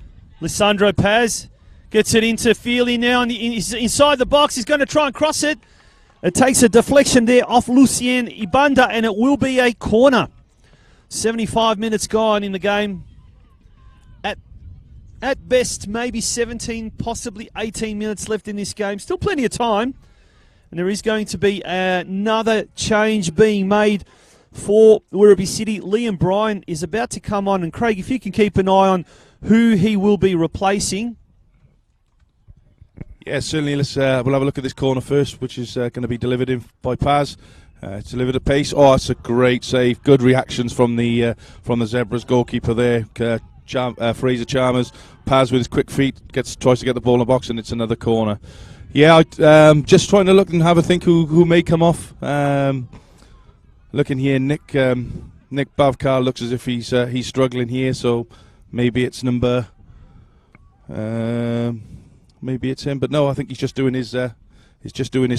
Lissandro Paz. Gets it into Feely now, and he's inside the box. He's going to try and cross it. It takes a deflection there off Lucien Ibanda, and it will be a corner. 75 minutes gone in the game. At best, maybe 17, possibly 18 minutes left in this game. Still plenty of time. And there is going to be another change being made for Werribee City. Liam Bryan is about to come on. And Craig, if you can keep an eye on who he will be replacing. Yeah, certainly. We'll have a look at this corner first, which is going to be delivered in by Paz. It's delivered at pace. Oh, it's a great save. Good reactions from the Zebras goalkeeper there. Fraser Chalmers. Paz with his quick feet tries to get the ball in the box, and it's another corner. Yeah, just trying to look and have a think who may come off. Looking here, Nick Bavkar looks as if he's struggling here, so maybe it's maybe it's him, but no, I think he's just doing his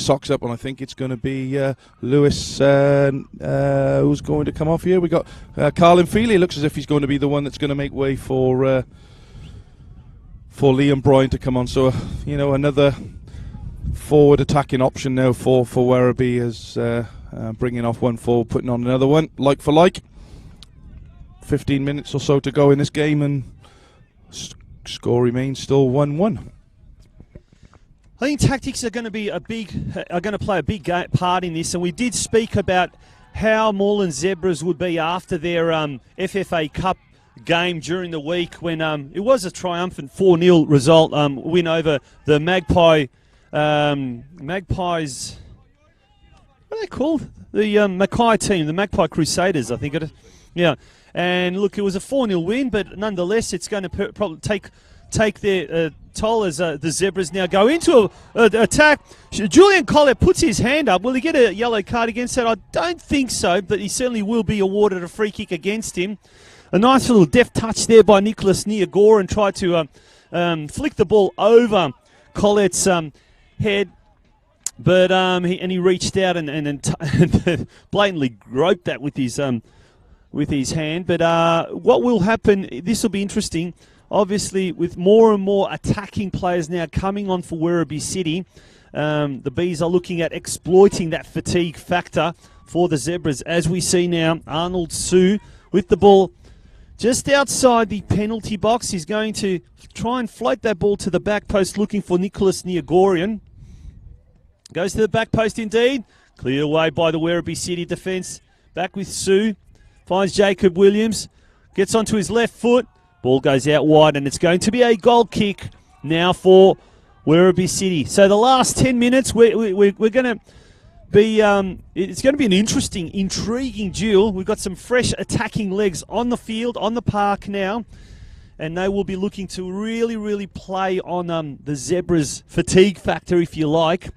socks up, and I think it's going to be Lewis who's going to come off here. We got Carlin Feely. Looks as if he's going to be the one that's going to make way for Liam Bryan to come on. So another forward attacking option now for Werribee as bringing off one forward, putting on another one, like for like. 15 minutes or so to go in this game, and score remains still 1-1. I think tactics are going to play a big part in this, and we did speak about how Moreland Zebras would be after their FFA Cup game during the week when it was a triumphant 4-0 result win over the Magpies. What are they called? The Mackay team, the Magpie Crusaders, I think it is. Yeah, and look, it was a 4-0 win, but nonetheless, it's going to probably take their toll as the Zebras now go into an attack. Julian Collett puts his hand up. Will he get a yellow card against that? I don't think so, but he certainly will be awarded a free kick against him. A nice little deft touch there by Nicholas Niagor, and tried to flick the ball over Collett's head. But he reached out and blatantly groped that with his hand. But what will happen, this will be interesting, obviously, with more and more attacking players now coming on for Werribee City. The Bees are looking at exploiting that fatigue factor for the Zebras. As we see now, Arnold Sue with the ball just outside the penalty box. He's going to try and float that ball to the back post, looking for Nicholas Niagorian. Goes to the back post indeed. Cleared away by the Werribee City defence. Back with Sue. Finds Jacob Williams. Gets onto his left foot. Ball goes out wide, and it's going to be a goal kick now for Werribee City. So the last 10 minutes, we're going to be it's going to be an interesting, intriguing duel. We've got some fresh attacking legs on the field, on the park now, and they will be looking to really play on the Zebras' fatigue factor, if you like.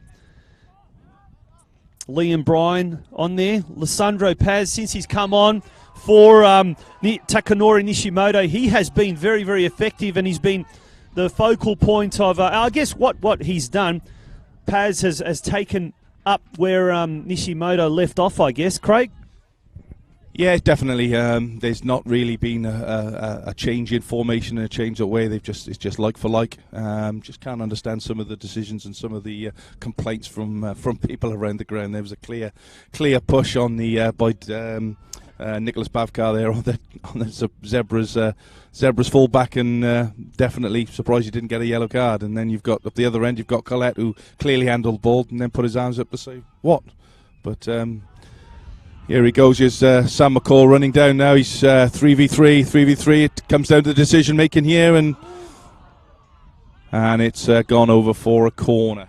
Liam Bryan on there. Lissandro Paz, since he's come on for Takanori Nishimoto, he has been very effective, and he's been the focal point of, I guess, what he's done. Paz has taken up where Nishimoto left off, I guess. Craig? Yeah, definitely. There's not really been a change in formation and a change of way. it's just like for like. Just can't understand some of the decisions and some of the complaints from people around the ground. There was a clear push on the by Nicholas Bavkar there on the Zebras fullback, and definitely surprised he didn't get a yellow card. And then you've got at the other end, you've got Collette, who clearly handled the ball and then put his arms up to say what, but. Here he goes, here's Sam McCall running down now. He's 3v3. It comes down to the decision making here, and it's gone over for a corner.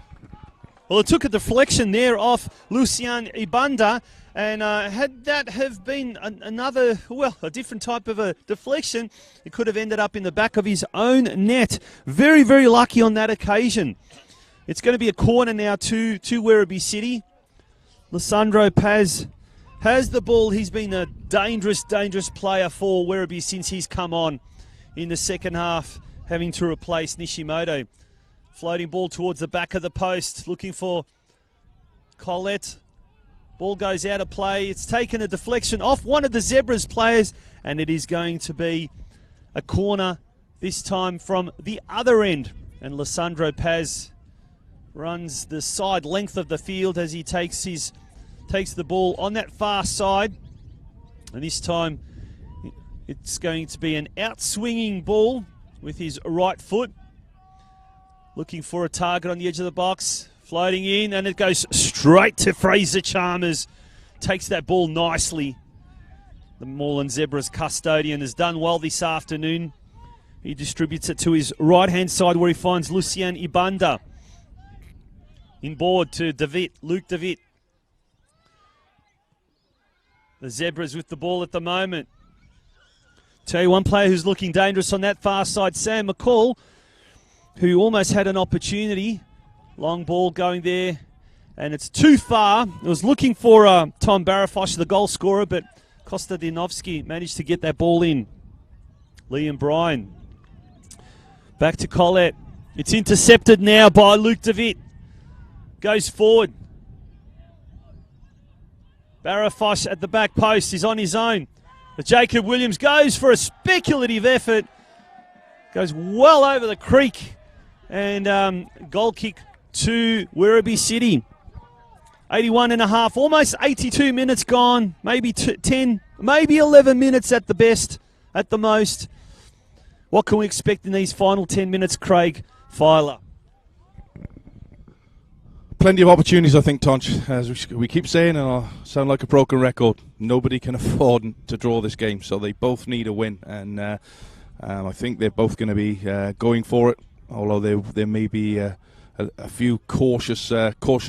Well, it took a deflection there off Lucian Ibanda, and had that have been a different type of a deflection, it could have ended up in the back of his own net. Very, very lucky on that occasion. It's going to be a corner now to Werribee City. Lissandro Paz has the ball. He's been a dangerous, dangerous player for Werribee since he's come on in the second half, having to replace Nishimoto. Floating ball towards the back of the post, looking for Colette. Ball goes out of play. It's taken a deflection off one of the Zebras players, and it is going to be a corner, this time from the other end. And Lissandro Paz runs the side length of the field as he takes the ball on that far side. And this time it's going to be an out-swinging ball with his right foot. Looking for a target on the edge of the box. Floating in, and it goes straight to Fraser Chalmers. Takes that ball nicely. The Moreland Zebras custodian has done well this afternoon. He distributes it to his right-hand side where he finds Lucian Ibanda. Inboard to Davitt, Luke Davitt. The Zebras with the ball at the moment. Tell you one player who's looking dangerous on that far side, Sam McCall, who almost had an opportunity. Long ball going there, and it's too far. It was looking for Tom Barafosh, the goal scorer, but Kostadinovsky managed to get that ball in. Liam Bryan. Back to Collette. It's intercepted now by Luke Davitt. Goes forward. Barafosh at the back post. He's on his own. But Jacob Williams goes for a speculative effort. Goes well over the creek. And goal kick to Werribee City. 81 and a half, almost 82 minutes gone. Maybe 10, maybe 11 minutes at the best, at the most. What can we expect in these final 10 minutes, Craig Filer? Plenty of opportunities, I think, Tonch. As we keep saying, and I'll sound like a broken record, nobody can afford to draw this game, so they both need a win. And I think they're both going to be going for it. Although there may be a few cautious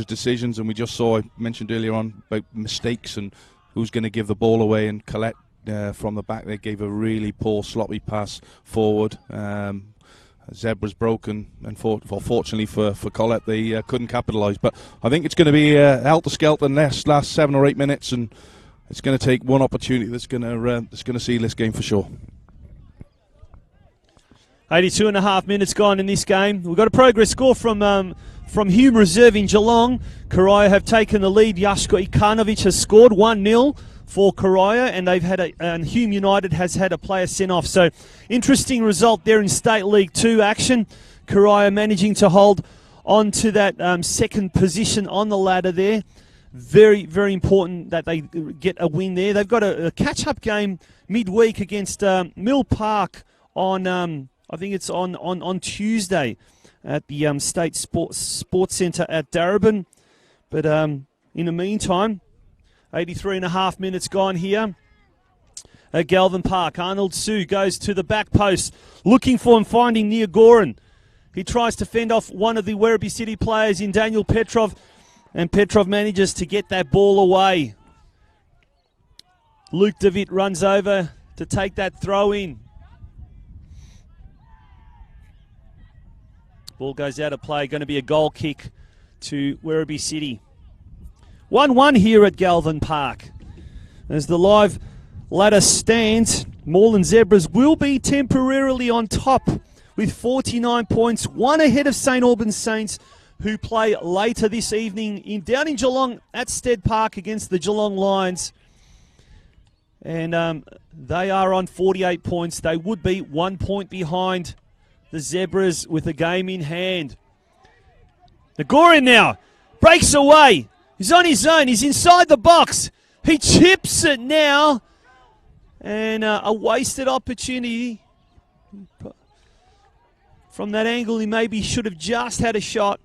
decisions, and we just saw, I mentioned earlier on, about mistakes and who's going to give the ball away, and Colette from the back, they gave a really poor sloppy pass forward. Zebra's broken, and fortunately for Colette, they couldn't capitalise. But I think it's going to be helter-skelter in the last 7 or 8 minutes, and it's going to take one opportunity that's going to seal this game for sure. 82 and a half minutes gone in this game. We've got a progress score from Hume Reserve in Geelong. Karaya have taken the lead. Jasko Ikanovic has scored 1-0 for Karaya, and they've had and Hume United has had a player sent off. So interesting result there in State League 2 action. Karaya managing to hold on to that second position on the ladder there. Very, very important that they get a win there. They've got a catch-up game midweek against Mill Park on... I think it's on Tuesday at the State Sports Centre at Darebin. But in the meantime, 83 and a half minutes gone here at Galvin Park. Arnold Sue goes to the back post, looking for and finding Nia Goran. He tries to fend off one of the Werribee City players in Daniel Petrov, and Petrov manages to get that ball away. Luke Davitt runs over to take that throw in. Ball goes out of play. Going to be a goal kick to Werribee City. 1-1 here at Galvin Park. As the live ladder stands, Moreland Zebras will be temporarily on top with 49 points, one ahead of St Albans Saints, who play later this evening down in Geelong at Stead Park against the Geelong Lions. And they are on 48 points. They would be 1 point behind the Zebras with a game in hand. Nagorin now breaks away. He's on his own. He's inside the box. He chips it now. And a wasted opportunity. From that angle, he maybe should have just had a shot.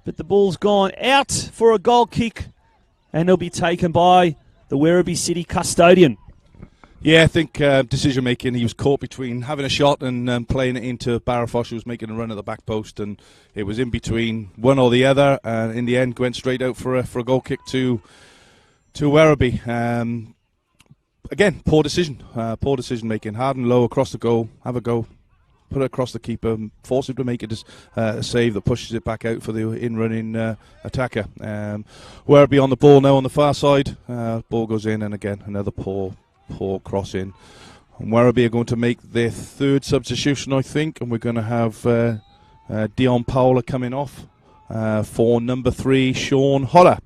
But the ball's gone out for a goal kick. And it'll be taken by the Werribee City custodian. Yeah, I think decision making. He was caught between having a shot and playing it into Barrafosh, who was making a run at the back post, and it was in between one or the other. And in the end, went straight out for a goal kick to Werribee. Again, poor decision making. Hard and low across the goal. Have a go. Put it across the keeper, force him to make it a save that pushes it back out for the in-running attacker. Werribee on the ball now on the far side. Ball goes in, and again, another poor cross in. And Werribee are going to make their third substitution, I think, and we're going to have Dion Powler coming off for number 3, Sean Hodder.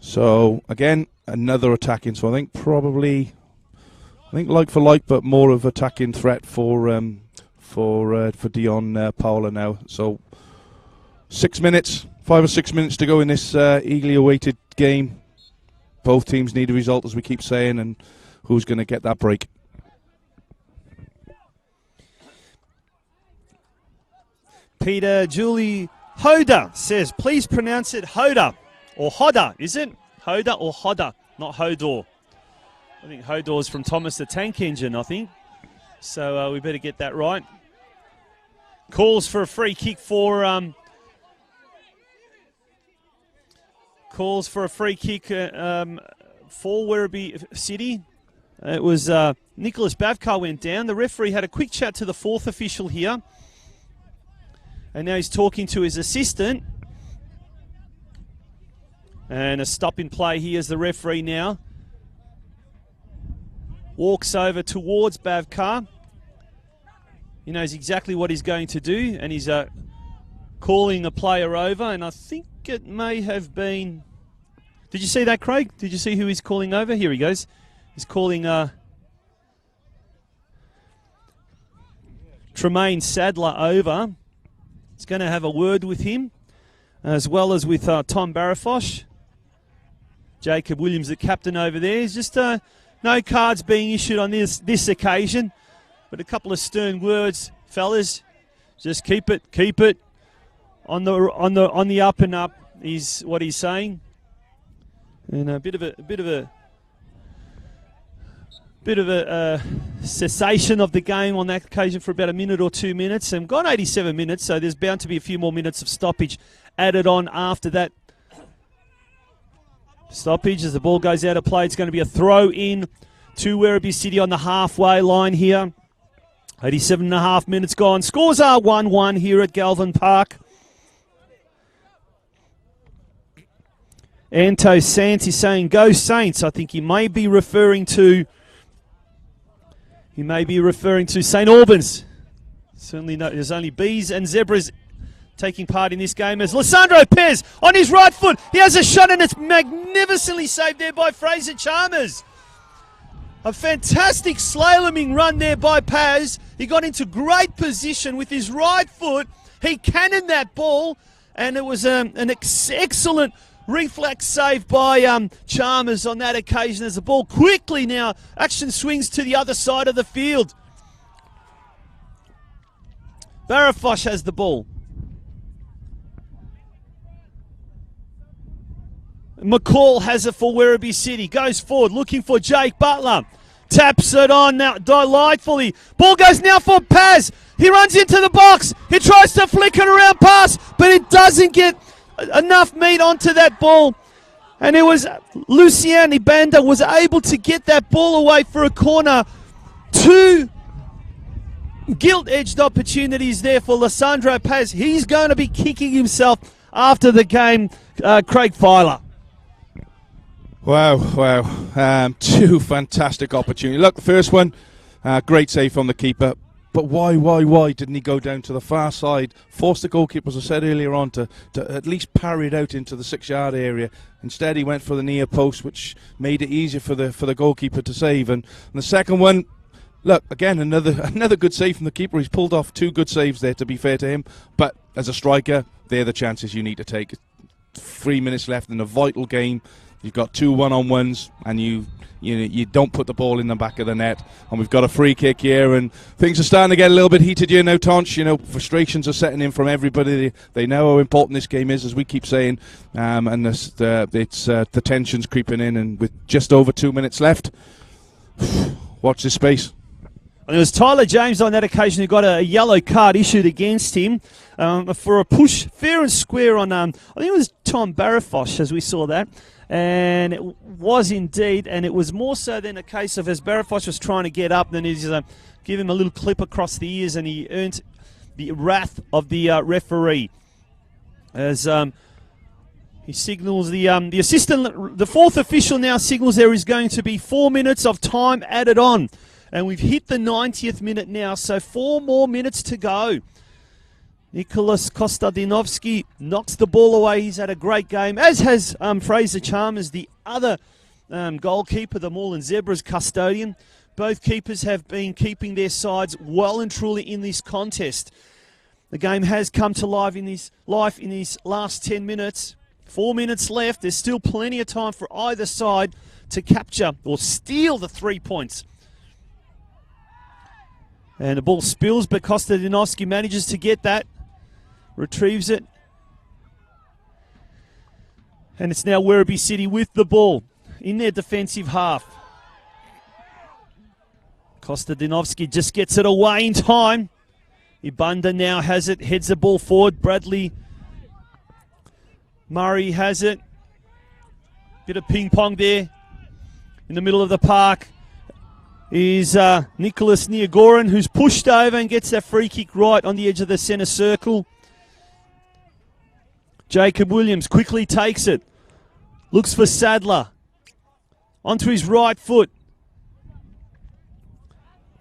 So, again, another attacking. So I think like for like, but more of attacking threat for Dion Powler now. So 5 or 6 minutes to go in this eagerly awaited game. Both teams need a result, as we keep saying, and who's going to get that break? Peter Julie Hoda says, please pronounce it Hoda or Hodder, is it? Hoda or Hodder, not Hodor. I think Hodor's from Thomas the Tank Engine, I think. So we better get that right. Calls for a free kick for Werribee City. It was Nicholas Bavkar went down. The referee had a quick chat to the 4th official here. And now he's talking to his assistant. And a stop in play here as the referee now walks over towards Bavkar. He knows exactly what he's going to do, and he's calling a player over, and I think it may have been... Did you see that, Craig? Did you see who he's calling over? Here he goes. He's calling Tremaine Sadler over. He's going to have a word with him, as well as with Tom Barrafosh. Jacob Williams, the captain over there. There's just no cards being issued on this occasion. But a couple of stern words, fellas. Just keep it on the up and up is what he's saying. And a bit of a cessation of the game on that occasion for about a minute or 2 minutes. And gone 87 minutes, so there's bound to be a few more minutes of stoppage added on after that stoppage. As the ball goes out of play, it's going to be a throw in to Werribee City on the halfway line here. 87.5 minutes gone. Scores are 1-1 here at Galvin Park. Anto Sant is saying, "Go Saints." I think he may be referring to St Albans. Certainly no, there's only bees and zebras taking part in this game as Lissandro Pez on his right foot. He has a shot and it's magnificently saved there by Fraser Chalmers. A fantastic slaloming run there by Paz. He got into great position with his right foot. He cannoned that ball, and it was an excellent reflex save by Chalmers on that occasion as the ball quickly now action swings to the other side of the field. Barrafosh has the ball. McCall has it for Werribee City. Goes forward, looking for Jake Butler. Taps it on now delightfully. Ball goes now for Paz. He runs into the box. He tries to flick it around pass, but it doesn't get enough meat onto that ball. And it was Lucian Ibanda was able to get that ball away for a corner. 2 gilt-edged opportunities there for Lissandro Paz. He's going to be kicking himself after the game, Craig Filer. Wow. 2 fantastic opportunities. Look, the first one, great save from the keeper. But why didn't he go down to the far side, force the goalkeeper, as I said earlier on, to at least parry it out into the 6-yard area? Instead, he went for the near post, which made it easier for the goalkeeper to save. And the second one, look, again, another good save from the keeper. He's pulled off 2 good saves there, to be fair to him. But as a striker, they're the chances you need to take. 3 minutes left in a vital game. You've got 2 one-on-ones, and you don't put the ball in the back of the net. And we've got a free kick here, and things are starting to get a little bit heated here now, Tonch. Frustrations are setting in from everybody. They know how important this game is, as we keep saying, and the tension's creeping in. And with just over 2 minutes left, Watch this space. And it was Tyler James on that occasion who got a yellow card issued against him for a push fair and square on, I think it was Tom Barafosh as we saw that. And it was indeed, and it was more so than a case of as Barafosh was trying to get up, then he's give him a little clip across the ears and he earned the wrath of the referee. As he signals the assistant, the fourth official now signals there is going to be 4 minutes of time added on. And we've hit the 90th minute now, so 4 more minutes to go. Nicholas Kostadinovsky knocks the ball away. He's had a great game, as has Fraser Chalmers, the other goalkeeper, the Moreland Zebras custodian. Both keepers have been keeping their sides well and truly in this contest. The game has come to life in these last 10 minutes. 4 minutes left. There's still plenty of time for either side to capture or steal the 3 points. And the ball spills, but Kostadinovsky manages to get that. Retrieves it. And it's now Werribee City with the ball in their defensive half. Kostadinovsky just gets it away in time. Ibanda now has it, heads the ball forward. Bradley Murray has it. Bit of ping pong there in the middle of the park. Is Nicholas Niagoran, who's pushed over and gets that free kick right on the edge of the centre circle. Jacob Williams quickly takes it. Looks for Sadler. Onto his right foot.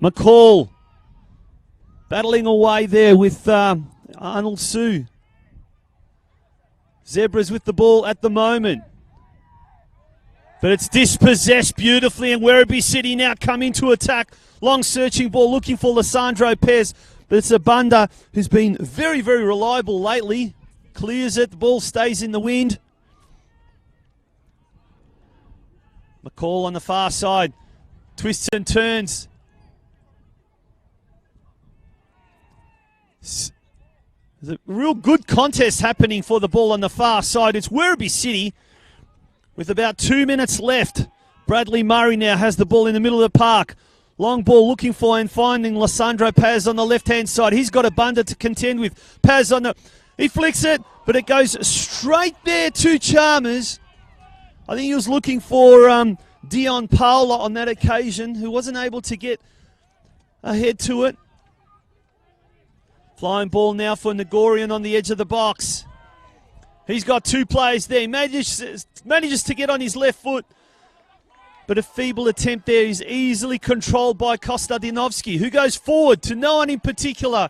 McCall battling away there with Arnold Sue. Zebras with the ball at the moment. But it's dispossessed beautifully, and Werribee City now come into attack. Long searching ball looking for Lissandro Pez. But it's Abunda, who's been very, very reliable lately. Clears it, the ball stays in the wind. McCall on the far side. Twists and turns. There's a real good contest happening for the ball on the far side. It's Werribee City with about 2 minutes left. Bradley Murray now has the ball in the middle of the park. Long ball looking for and finding Lissandro Paz on the left-hand side. He's got Abunda to contend with. Paz on the... He flicks it, but it goes straight there to Chalmers. I think he was looking for Dion Paola on that occasion, who wasn't able to get ahead to it. Flying ball now for Nagorian on the edge of the box. He's got 2 players there. Manages to get on his left foot. But a feeble attempt there is easily controlled by Kostadinovsky, who goes forward to no one in particular.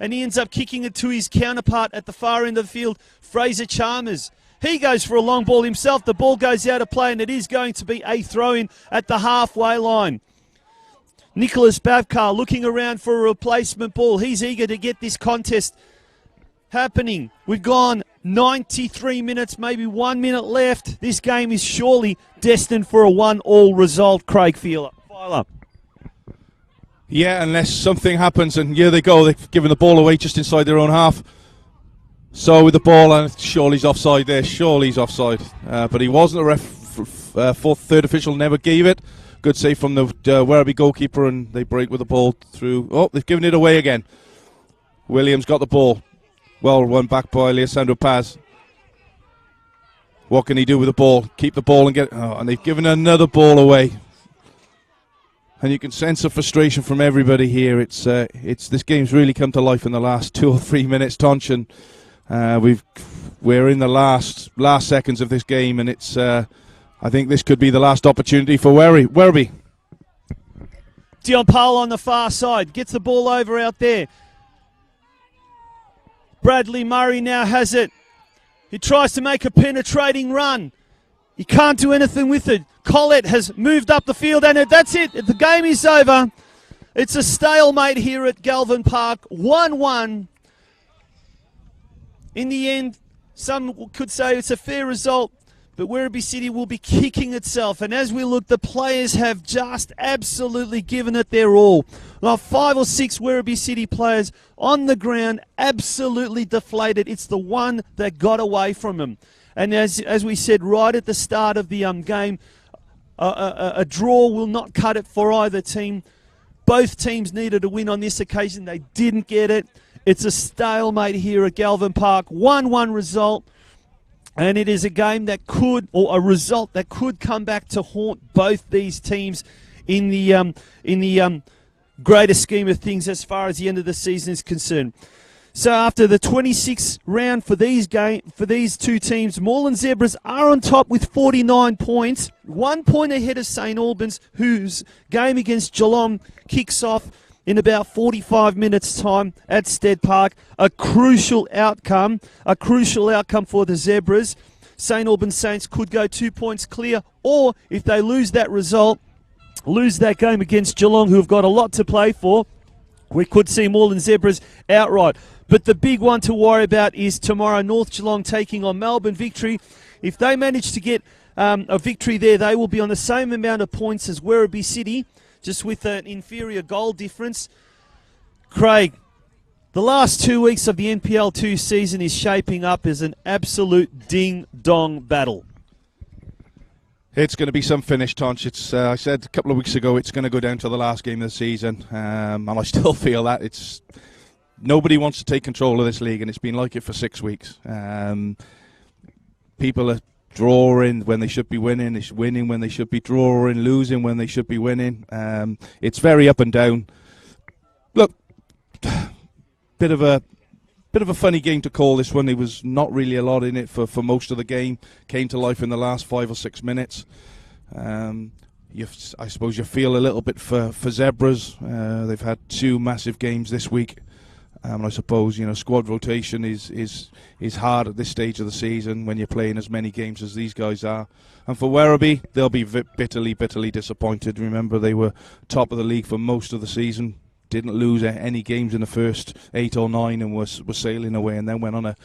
And he ends up kicking it to his counterpart at the far end of the field, Fraser Chalmers. He goes for a long ball himself. The ball goes out of play, and it is going to be a throw-in at the halfway line. Nicholas Bavkar looking around for a replacement ball. He's eager to get this contest happening. We've gone 93 minutes, maybe 1 minute left. This game is surely destined for a 1-1 result, Craig Filer. Yeah, unless something happens, and here they go. They've given the ball away just inside their own half. So with the ball, and surely he's offside there. Surely he's offside. But he wasn't. The third official never gave it. Good save from the Werribee goalkeeper, and they break with the ball through. Oh, they've given it away again. Williams got the ball. Well run back by Lissandro Paz. What can he do with the ball? Keep the ball and get... Oh, and they've given another ball away. And you can sense the frustration from everybody here. It's this game's really come to life in the last 2 or 3 minutes, Tonch, and we're in the last seconds of this game, and it's I think this could be the last opportunity for Werribee. Dion Powell on the far side gets the ball over out there. Bradley Murray now has it. He tries to make a penetrating run. He can't do anything with it. Collette has moved up the field, and that's it. The game is over. It's a stalemate here at Galvin Park. 1-1. In the end, some could say it's a fair result, but Werribee City will be kicking itself. And as we look, the players have just absolutely given it their all. Well, 5 or 6 Werribee City players on the ground, absolutely deflated. It's the one that got away from them. And as we said right at the start of the game, a draw will not cut it for either team. Both teams needed a win on this occasion. They didn't get it. It's a stalemate here at Galvin Park. 1-1 result. And it is a game that could, or a result that could come back to haunt both these teams in the greater scheme of things as far as the end of the season is concerned. So after the 26th round for these two teams, Moreland Zebras are on top with 49 points, 1 point ahead of St Albans, whose game against Geelong kicks off in about 45 minutes' time at Stead Park. A crucial outcome for the Zebras. St Albans Saints could go 2 points clear, or if they lose that result, lose that game against Geelong, who have got a lot to play for, we could see Moreland Zebras outright. But the big one to worry about is tomorrow, North Geelong taking on Melbourne Victory. If they manage to get a victory there, they will be on the same amount of points as Werribee City, just with an inferior goal difference. Craig, the last 2 weeks of the NPL 2 season is shaping up as an absolute ding-dong battle. It's going to be some finish, Tonch. I said a couple of weeks ago it's going to go down to the last game of the season, and I still feel that. Nobody wants to take control of this league, and it's been like it for 6 weeks. People are drawing when they should be winning, it's winning when they should be drawing, losing when they should be winning. It's very up and down. Look, bit of a funny game to call this one. There was not really a lot in it for most of the game. Came to life in the last 5 or 6 minutes. I suppose you feel a little bit for Zebras. They've had 2 massive games this week. And I suppose, squad rotation is hard at this stage of the season when you're playing as many games as these guys are. And for Werribee, they'll be bitterly disappointed. Remember, they were top of the league for most of the season. Didn't lose any games in the first 8 or 9 and was sailing away, and then went on a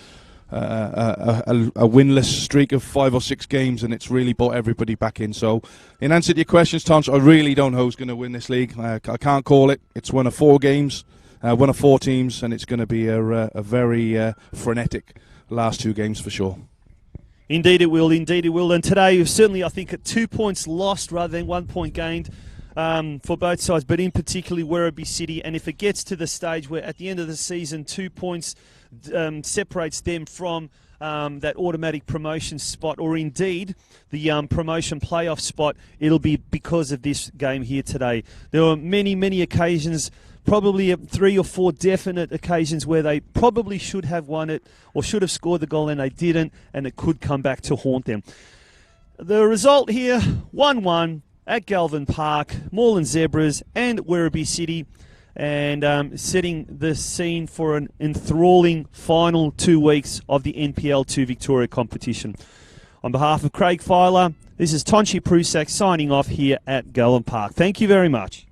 winless streak of 5 or 6 games, and it's really brought everybody back in. So, in answer to your questions, Tom, I really don't know who's going to win this league. I can't call it. It's one of 4 games. One of 4 teams, and it's going to be a very frenetic last 2 games for sure. Indeed it will, and today certainly I think at 2 points lost rather than 1 point gained for both sides, but in particularly Werribee City. And if it gets to the stage where at the end of the season 2 points separates them from that automatic promotion spot, or indeed the promotion playoff spot, it'll be because of this game here today. There were many occasions, probably 3 or 4 definite occasions where they probably should have won it or should have scored the goal and they didn't, and it could come back to haunt them. The result here, 1-1 at Galvin Park, Moreland Zebras and Werribee City, and setting the scene for an enthralling final 2 weeks of the NPL 2 Victoria competition. On behalf of Craig Filer, this is Tonchi Prusak signing off here at Galvin Park. Thank you very much.